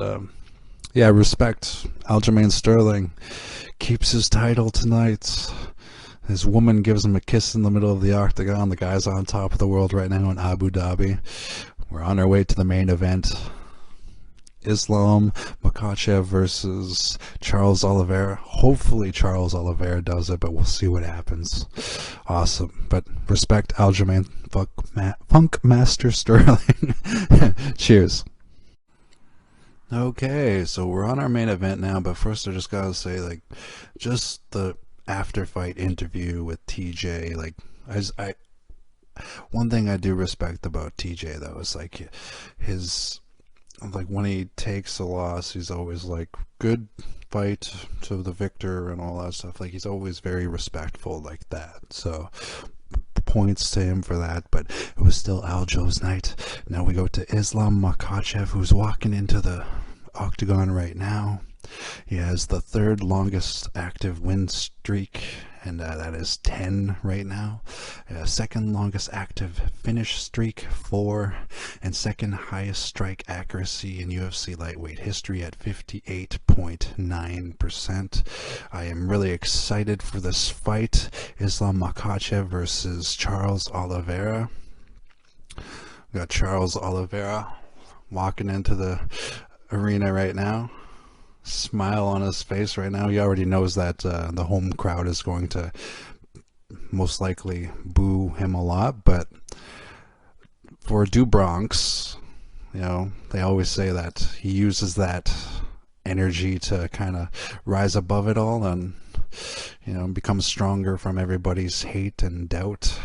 respect. Aljamain Sterling keeps his title tonight. His woman gives him a kiss in the middle of the octagon. The guy's on top of the world right now in Abu Dhabi. We're on our way to the main event. Islam Makhachev versus Charles Oliveira. Hopefully Charles Oliveira does it, but we'll see what happens. Awesome. But respect, Aljamain Funk Master Sterling. Cheers. Okay, so we're on our main event now, but first I just gotta say, just the after fight interview with TJ, one thing I do respect about TJ though is when he takes a loss, he's always good fight to the victor and all that stuff. He's always very respectful like that. So points to him for that. But it was still Aljo's night. Now we go to Islam Makhachev, who's walking into the octagon right now. He has the third longest active win streak, and that is 10 right now. Second longest active finish streak, 4, and second highest strike accuracy in UFC lightweight history at 58.9%. I am really excited for this fight. Islam Makhachev versus Charles Oliveira. We got Charles Oliveira walking into the arena right now. Smile on his face right now. He already knows that the home crowd is going to most likely boo him a lot, but for Du Bronx, you know, they always say that he uses that energy to kind of rise above it all and, you know, become stronger from everybody's hate and doubt.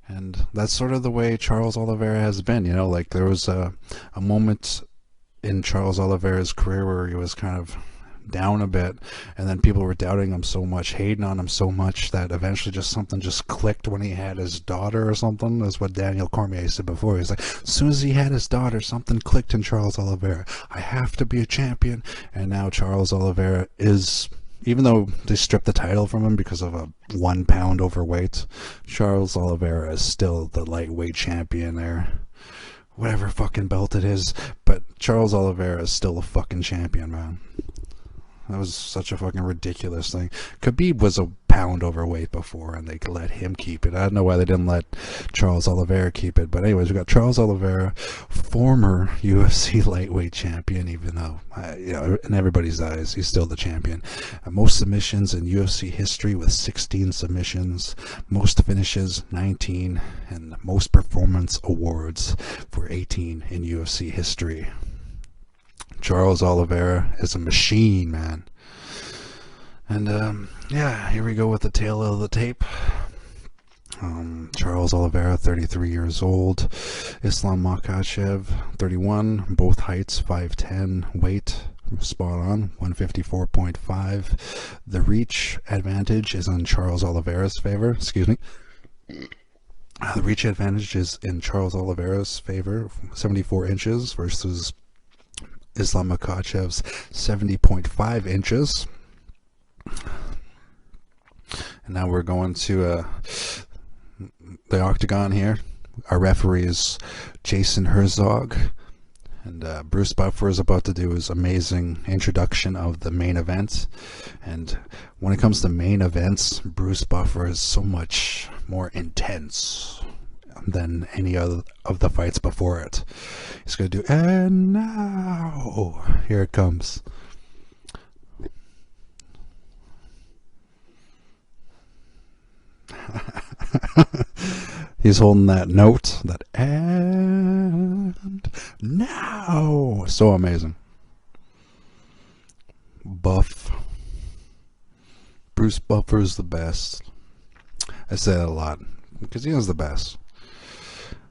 And that's sort of the way Charles Oliveira has been, you know, like there was a moment in Charles Oliveira's career where he was kind of down a bit, and then people were doubting him so much, hating on him so much, that eventually just something just clicked when he had his daughter or something. That's what Daniel Cormier said before. He's like, as soon as he had his daughter, something clicked in Charles Oliveira. I have to be a champion. And now Charles Oliveira is, even though they stripped the title from him because of a 1 pound overweight, Charles Oliveira is still the lightweight champion there. Whatever fucking belt it is, but Charles Oliveira is still a fucking champion, man. That was such a fucking ridiculous thing. Khabib was a pound overweight before, and they let him keep it. I don't know why they didn't let Charles Oliveira keep it. But anyways, we got Charles Oliveira, former UFC lightweight champion, even though, you know, in everybody's eyes, he's still the champion. Most submissions in UFC history with 16 submissions. Most finishes, 19. And most performance awards for 18 in UFC history. Charles Oliveira is a machine, man. And yeah, here we go with the tail of the tape. Charles Oliveira, 33 years old. Islam Makhachev, 31. Both heights, 5'10". Weight, spot on, 154.5. The reach advantage is in Charles Oliveira's favor. Excuse me. The reach advantage is in Charles Oliveira's favor, 74 inches versus Islam Makhachev's 70.5 inches. And now we're going to the octagon here. Our referee is Jason Herzog. And Bruce Buffer is about to do his amazing introduction of the main event. And when it comes to main events, Bruce Buffer is so much more intense than any other of the fights before it. He's going to do, and now, here it comes. He's holding that note, that and now. So amazing. Buff. Bruce Buffer is the best. I say that a lot because he is the best.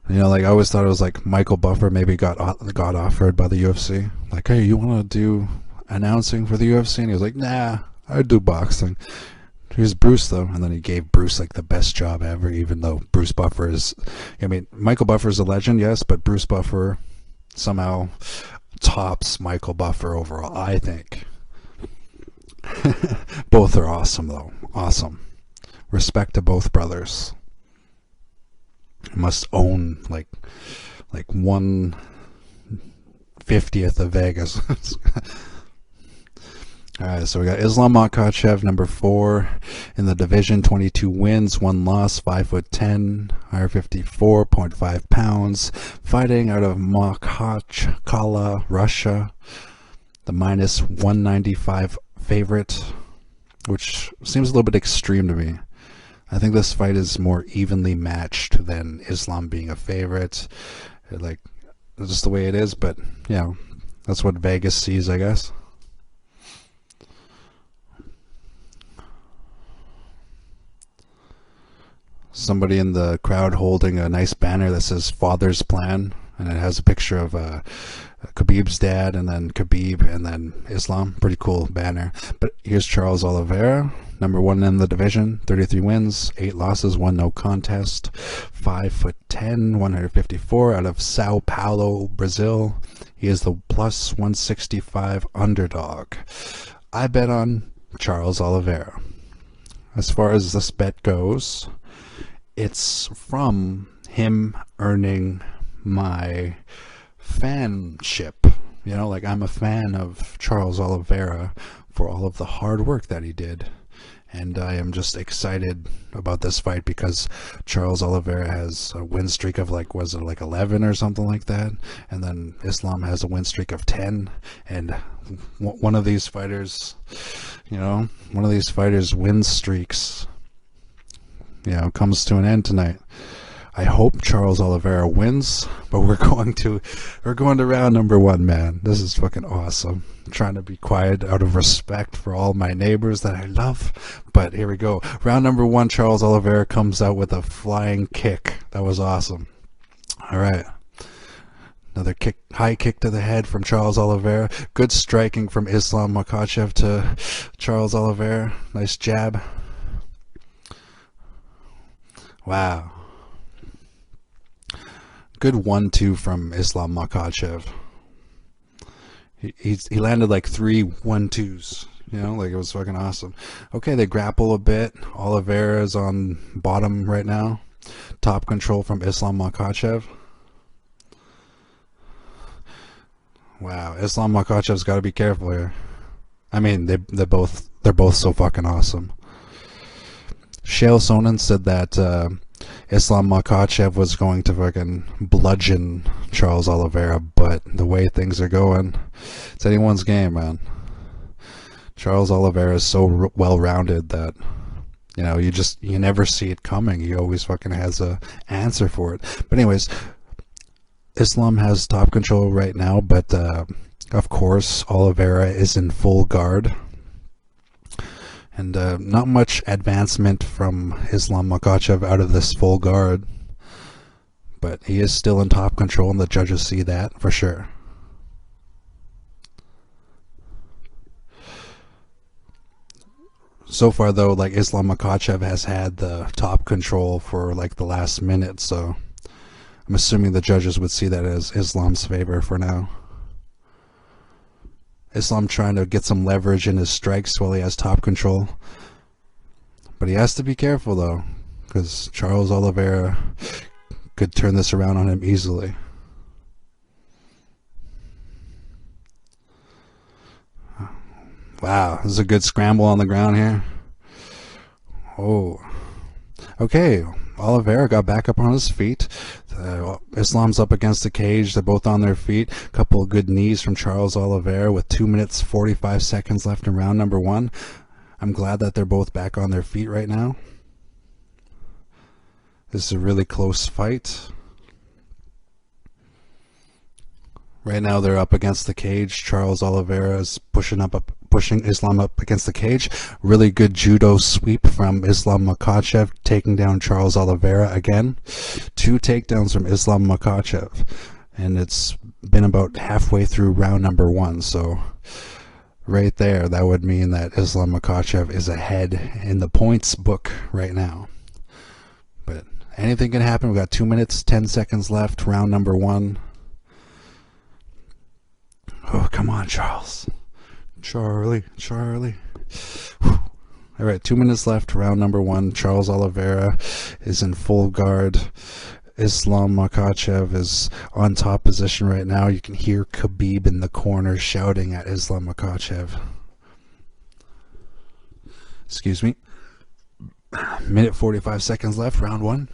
You know, like I always thought it was like Michael Buffer maybe got offered by the UFC. Like, hey, you want to do announcing for the UFC? And he was like, nah, I do boxing. Here's Bruce though, and then he gave Bruce like the best job ever, even though Bruce Buffer is, I mean, Michael Buffer is a legend, yes, but Bruce Buffer somehow tops Michael Buffer overall, I think. Both are awesome though, awesome. Respect to both brothers. Must own like 1/50th of Vegas. Alright, so we got Islam Makhachev, number 4 in the division, 22 wins, 1 loss, 5'10", 154.5 pounds, fighting out of Makhachkala, Russia, the minus 195 favorite, which seems a little bit extreme to me. I think this fight is more evenly matched than Islam being a favorite. Like, that's just the way it is, but, you know, that's what Vegas sees, I guess. Somebody in the crowd holding a nice banner that says Father's Plan, and it has a picture of Khabib's dad, and then Khabib, and then Islam. Pretty cool banner. But here's Charles Oliveira, Number 1 in the division, 33 wins, 8 losses, 1 no contest. 5'10", 154, out of Sao Paulo, Brazil. He is the plus 165 underdog. I bet on Charles Oliveira. As far as this bet goes, it's from him earning my fanship. You know, like, I'm a fan of Charles Oliveira for all of the hard work that he did. And I am just excited about this fight because Charles Oliveira has a win streak of, like, was it like 11 or something like that? And then Islam has a win streak of 10. And one of these fighters, you know, one of these fighters' win streaks, you know, comes to an end tonight. I hope Charles Oliveira wins, but we're going to round number 1, man. This is fucking awesome. I'm trying to be quiet out of respect for all my neighbors that I love, but here we go. Round number 1, Charles Oliveira comes out with a flying kick. That was awesome. All right. Another kick, high kick to the head from Charles Oliveira. Good striking from Islam Makhachev to Charles Oliveira. Nice jab. Wow. Good 1-2 from Islam Makhachev. He landed like 3 1-2s. You know, like, it was fucking awesome. Okay, they grapple a bit. Oliveira is on bottom right now. Top control from Islam Makhachev. Wow, Islam Makhachev's got to be careful here. I mean, they're both so fucking awesome. Chael Sonnen said that Islam Makhachev was going to fucking bludgeon Charles Oliveira, but the way things are going, it's anyone's game, man. Charles Oliveira is so well-rounded that, you know, you never see it coming. He always fucking has a answer for it. But anyways, Islam has top control right now, but of course Oliveira is in full guard. And not much advancement from Islam Makhachev out of this full guard. But he is still in top control, and the judges see that for sure. So far, though, like, Islam Makhachev has had the top control for, like, the last minute, so I'm assuming the judges would see that as Islam's favor for now. Islam trying to get some leverage in his strikes while he has top control. But he has to be careful, though, because Charles Oliveira could turn this around on him easily. Wow, this is a good scramble on the ground here. Oh. Okay, Oliveira got back up on his feet. Islam's up against the cage. They're both on their feet. Couple of good knees from Charles Oliveira with 2 minutes 45 seconds left in round number 1. I'm glad that they're both back on their feet right now. This is a really close fight. Right now they're up against the cage. Charles Oliveira is pushing Islam up against the cage. Really good judo sweep from Islam Makhachev, taking down Charles Oliveira again. 2 takedowns from Islam Makhachev. And it's been about halfway through round number 1. So right there, that would mean that Islam Makhachev is ahead in the points book right now. But anything can happen. We've got 2 minutes, 10 seconds left, round number 1. Oh, come on, Charles. Charlie. Whew. All right, 2 minutes left, round number 1. Charles Oliveira is in full guard. Islam Makhachev is on top position right now. You can hear Khabib in the corner shouting at Islam Makhachev. Excuse me. Minute 45 seconds left, round 1.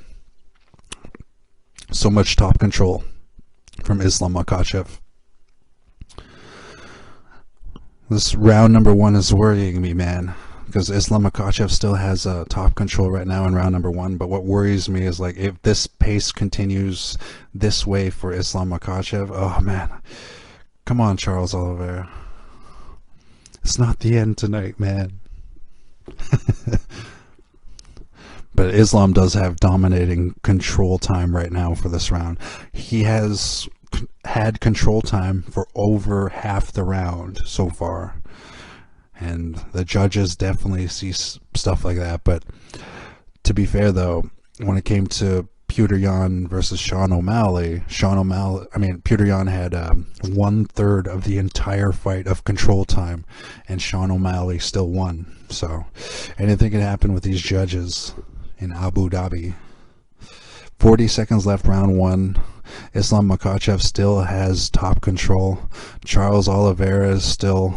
So much top control from Islam Makhachev. This round number 1 is worrying me, man, because Islam Makhachev still has top control right now in round number 1. But what worries me is, like, if this pace continues this way for Islam Makhachev, oh man, come on, Charles Oliveira. It's not the end tonight, man. But Islam does have dominating control time right now for this round. He has had control time for over half the round so far, and the judges definitely see stuff like that. But to be fair, though, when it came to Petr Yan versus Sean O'Malley, Petr Yan had 1/3 of the entire fight of control time, and Sean O'Malley still won. So anything can happen with these judges in Abu Dhabi. 40 seconds left, round 1. Islam Makhachev still has top control. Charles Oliveira is still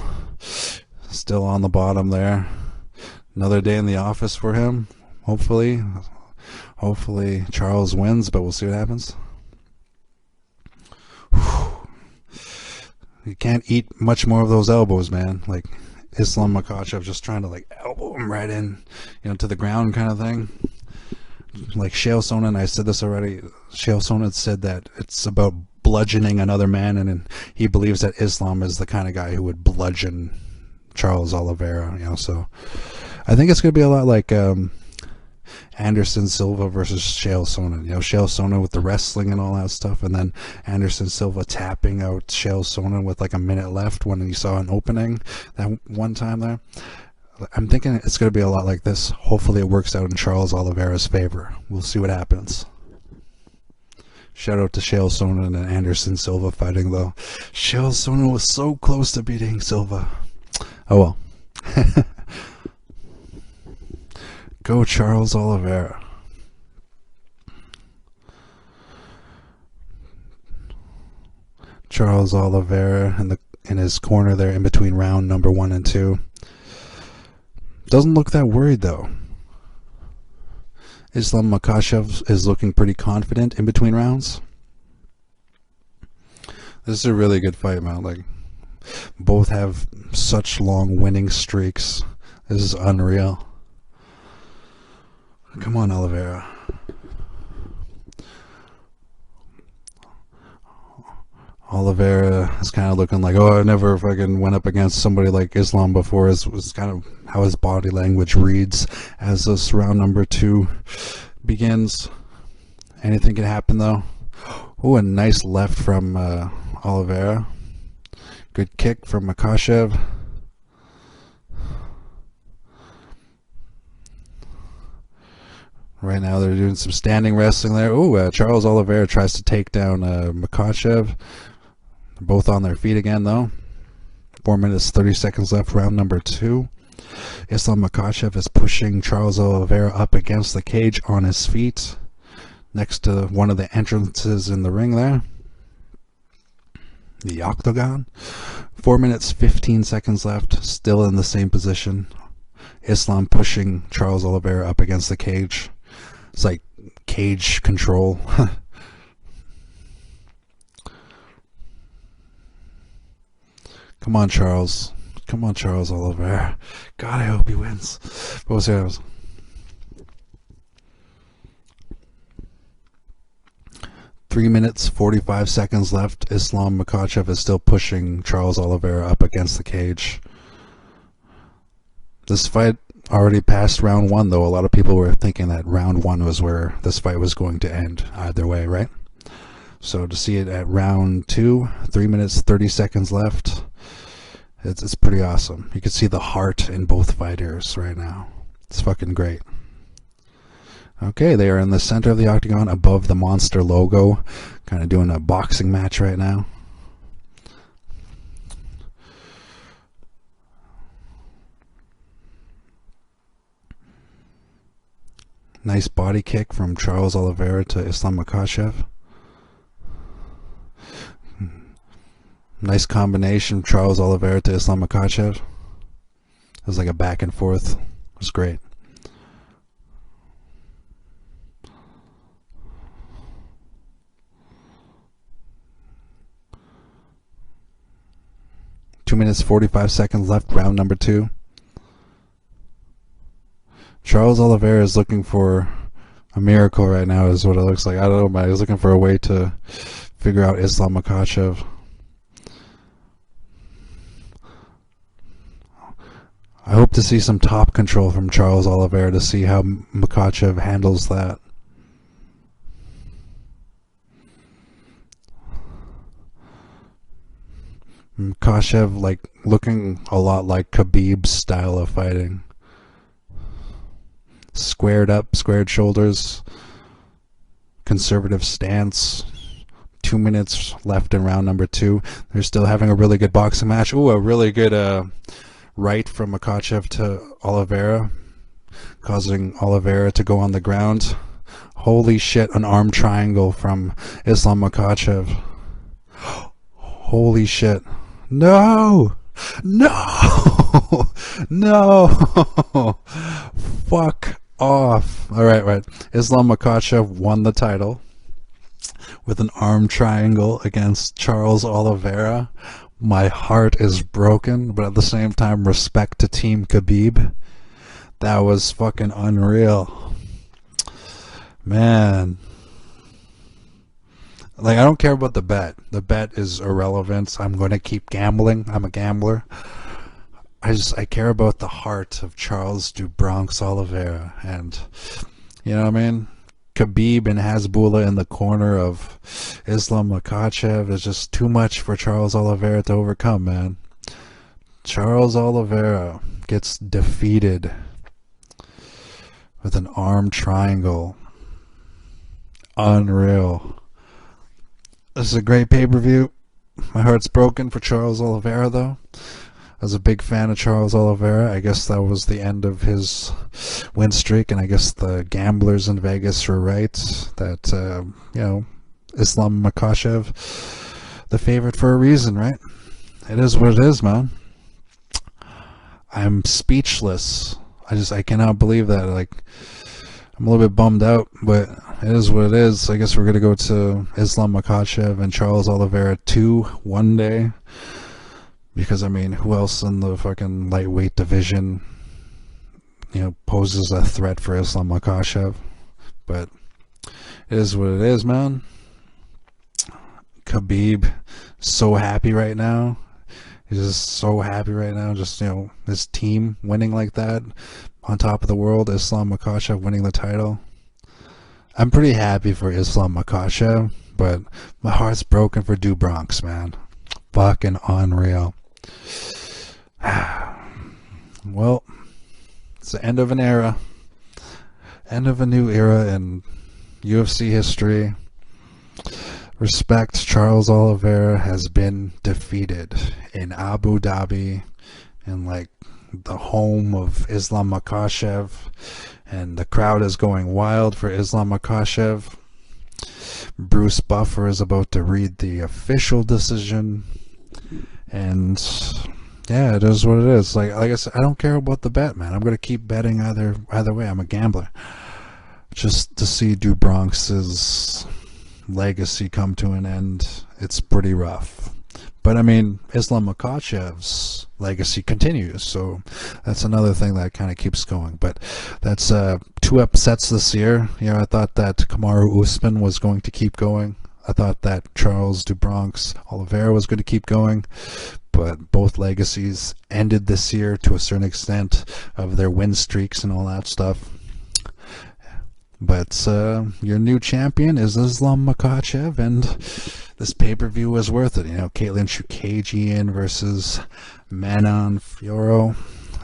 on the bottom there. Another day in the office for him. Hopefully Charles wins, but we'll see what happens. You can't eat much more of those elbows, man. Like Islam Makhachev just trying to like elbow him right in, to the ground kind of thing. Like Chael Sonnen, I said this already. Chael Sonnen said that it's about bludgeoning another man, and he believes that Islam is the kind of guy who would bludgeon Charles Oliveira. So I think it's gonna be a lot like Anderson Silva versus Chael Sonnen. Chael Sonnen with the wrestling and all that stuff, and then Anderson Silva tapping out Chael Sonnen with like a minute left when he saw an opening that one time there. I'm thinking it's going to be a lot like this. Hopefully it works out in Charles Oliveira's favor. We'll see what happens. Shout out to Chael Sonnen and Anderson Silva fighting, though. Chael Sonnen was so close to beating Silva. Oh well. Go Charles Oliveira. Charles Oliveira in his corner there in between round number 1 and 2. Doesn't look that worried though. Islam Makhachev is looking pretty confident in between rounds. This is a really good fight, man. Like, both have such long winning streaks. This is unreal. Come on, Oliveira. Oliveira is kind of looking like, I never fucking went up against somebody like Islam before. It was kind of how his body language reads as this round number 2 begins. Anything can happen, though. Oh, a nice left from Oliveira. Good kick from Makhachev. Right now they're doing some standing wrestling there. Oh, Charles Oliveira tries to take down Makhachev. Both on their feet again, though. 4 minutes, 30 seconds left, round number 2. Islam Makhachev is pushing Charles Oliveira up against the cage on his feet, next to one of the entrances in the ring there. The octagon. 4 minutes, 15 seconds left, still in the same position. Islam pushing Charles Oliveira up against the cage. It's like cage control. Come on, Charles. Come on, Charles Oliveira. God, I hope he wins. What was it? 3 minutes, 45 seconds left. Islam Makhachev is still pushing Charles Oliveira up against the cage. This fight already passed round 1, though. A lot of people were thinking that round 1 was where this fight was going to end either way, right? So to see it at round 2, 3 minutes, 30 seconds left, it's pretty awesome. You can see the heart in both fighters right now. It's fucking great. Okay, they are in the center of the octagon above the Monster logo. Kind of doing a boxing match right now. Nice body kick from Charles Oliveira to Islam Makhachev. Nice combination, Charles Oliveira to Islam Makhachev. It was like a back and forth. It was great. Two minutes, 45 seconds left, round number 2. Charles Oliveira is looking for a miracle right now, is what it looks like. I don't know, man. He's looking for a way to figure out Islam Makhachev. I hope to see some top control from Charles Oliveira to see how Makhachev handles that. Makhachev, like, looking a lot like Khabib's style of fighting. Squared up, squared shoulders, conservative stance. 2 minutes left in round number 2. They're still having a really good boxing match. Ooh, a really good right from Makhachev to Oliveira, causing Oliveira to go on the ground. Holy shit, an arm triangle from Islam Makhachev. Holy shit. No! No! No! Fuck off. Alright. Islam Makhachev won the title with an arm triangle against Charles Oliveira. My heart is broken, but at the same time, respect to Team Khabib. That was fucking unreal. Man. Like, I don't care about the bet. The bet is irrelevant. I'm going to keep gambling. I'm a gambler. I care about the heart of Charles do Bronx Oliveira. And, you know what I mean? Khabib and Hasbulla in the corner of Islam Makhachev is just too much for Charles Oliveira to overcome, man. Charles Oliveira gets defeated with an arm triangle. Unreal. This is a great pay-per-view. My heart's broken for Charles Oliveira, though. I was a big fan of Charles Oliveira. I guess that was the end of his win streak, and I guess the gamblers in Vegas were right that, Islam Makhachev, the favorite for a reason, right? It is what it is, man. I'm speechless. I cannot believe that. Like, I'm a little bit bummed out, but it is what it is. I guess we're going to go to Islam Makhachev and Charles Oliveira 2 one day. Because, I mean, who else in the fucking lightweight division, poses a threat for Islam Makhachev? But it is what it is, man. Khabib, so happy right now. He's just so happy right now. Just, his team winning like that. On top of the world, Islam Makhachev winning the title. I'm pretty happy for Islam Makhachev, but my heart's broken for do Bronx, man. Fucking unreal. Well, it's the end of an era. End of a new era in UFC history. Respect, Charles Oliveira has been defeated in Abu Dhabi, in like the home of Islam Makhachev, and the crowd is going wild for Islam Makhachev. Bruce Buffer is about to read the official decision, and yeah, it is what it is. Like I said, I don't care about the bet, man. I'm gonna keep betting either way. I'm a gambler, just to see do Bronx's legacy come to an end. It's pretty rough. But I mean, Islam Makhachev's legacy continues, so that's another thing that kind of keeps going. But that's 2 upsets this year. I thought that Kamaru Usman was going to keep going. I thought that Charles do Bronx Oliveira was going to keep going. But both legacies ended this year to a certain extent of their win streaks and all that stuff. But your new champion is Islam Makhachev, and this pay-per-view was worth it. Katlyn Chookagian versus Manon Fiorot.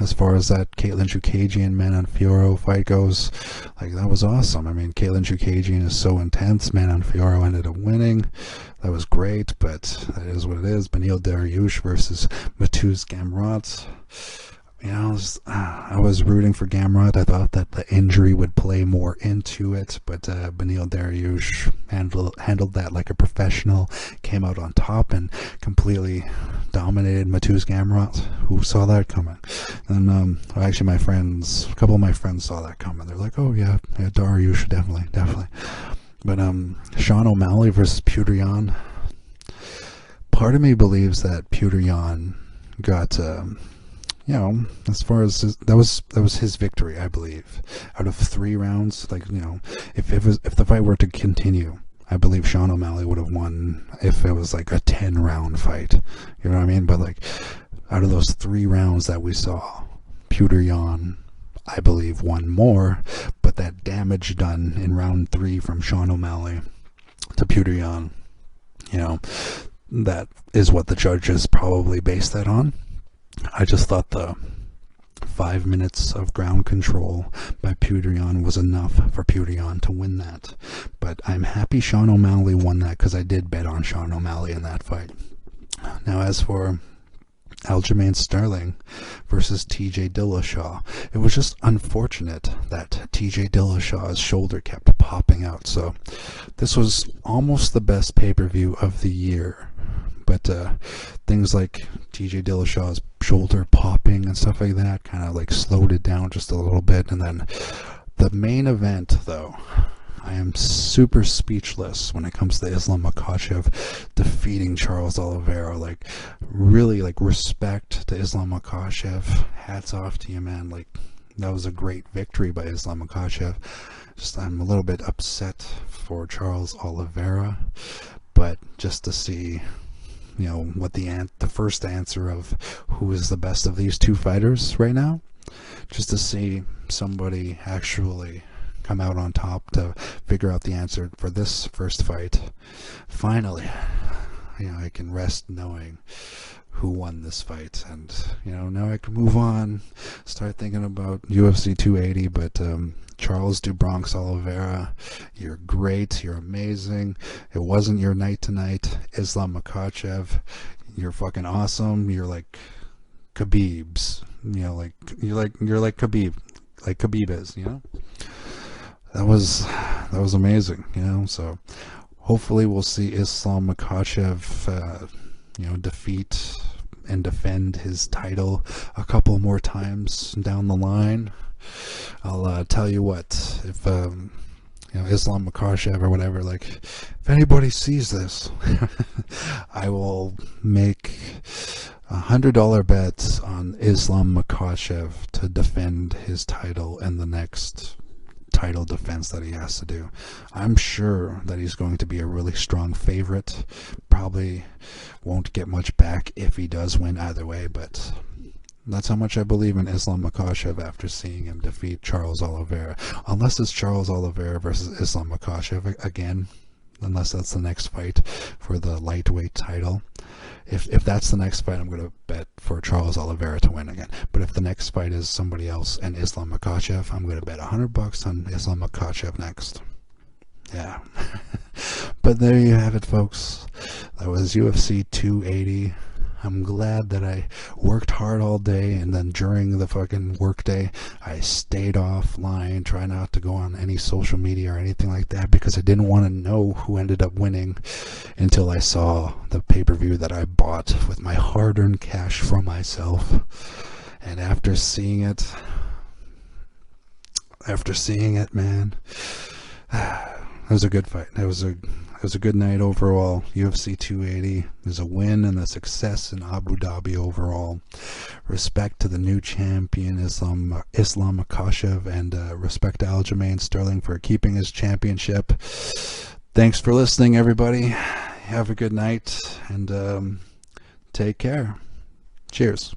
As far as that Katlyn Chookagian Manon Fiorot fight goes, like, that was awesome. I mean, Katlyn Chookagian is so intense. Manon Fiorot ended up winning. That was great, but that is what it is. Beneil Dariush versus Mateusz Gamrot. I was rooting for Gamrot. I thought that the injury would play more into it, but Beneil Dariush handled that like a professional, came out on top and completely dominated Mateusz Gamrot. Who saw that coming? And actually, a couple of my friends saw that coming. They're like, "Oh yeah, Dariush definitely." But Sean O'Malley versus Petr Yan. Part of me believes that Petr Yan got. As far as that was his victory, I believe. Out of 3 rounds, if the fight were to continue, I believe Sean O'Malley would have won if it was like a 10-round fight. You know what I mean? But like, out of those 3 rounds that we saw, Petr Yan, I believe, won more. But that damage done in round 3 from Sean O'Malley to Petr Yan, that is what the judges probably based that on. I just thought the 5 minutes of ground control by Petr was enough for Petr to win that. But I'm happy Sean O'Malley won that because I did bet on Sean O'Malley in that fight. Now, as for Aljamain Sterling versus TJ Dillashaw, it was just unfortunate that TJ Dillashaw's shoulder kept popping out. So this was almost the best pay-per-view of the year. But things like TJ Dillashaw's shoulder popping and stuff like that kind of like slowed it down just a little bit. And then the main event, though, I am super speechless when it comes to Islam Makhachev defeating Charles Oliveira. Like, really, like, respect to Islam Makhachev. Hats off to you, man. Like, that was a great victory by Islam Makhachev. Just, I'm a little bit upset for Charles Oliveira, but just to see, you know, what the first answer of who is the best of these two fighters right now, just to see somebody actually come out on top to figure out the answer for this first fight. Finally, you know, I can rest knowing who won this fight, and you know, now I can move on, start thinking about UFC 280. But Charles do Bronx Oliveira, you're great, you're amazing. It wasn't your night tonight. Islam Makhachev, you're fucking awesome. You're like Khabib's, you know, like you're like Khabib, like Khabib is, you know. That was amazing, you know. So hopefully we'll see Islam Makhachev, you know, defeat and defend his title a couple more times down the line. I'll tell you what, if you know, Islam Makhachev or whatever, like, if anybody sees this, I will make $100 bets on Islam Makhachev to defend his title in the next title defense that he has to do. I'm sure that he's going to be a really strong favorite. Probably won't get much back if he does win either way, but that's how much I believe in Islam Makhachev after seeing him defeat Charles Oliveira. Unless it's Charles Oliveira versus Islam Makhachev again, unless that's the next fight for the lightweight title. If that's the next fight, I'm going to bet for Charles Oliveira to win again. But if the next fight is somebody else and Islam Makhachev, I'm going to bet $100 on Islam Makhachev next. Yeah. But there you have it, folks. That was UFC 280. I'm glad that I worked hard all day, and then during the fucking work day, I stayed offline, try not to go on any social media or anything like that, because I didn't want to know who ended up winning until I saw the pay-per-view that I bought with my hard-earned cash from myself. And after seeing it, man, it was a good fight. It was a good night overall. UFC 280 is a win and a success in Abu Dhabi overall. Respect to the new champion, Islam Makhachev, and respect to Aljamain Sterling for keeping his championship. Thanks for listening, everybody. Have a good night, and take care. Cheers.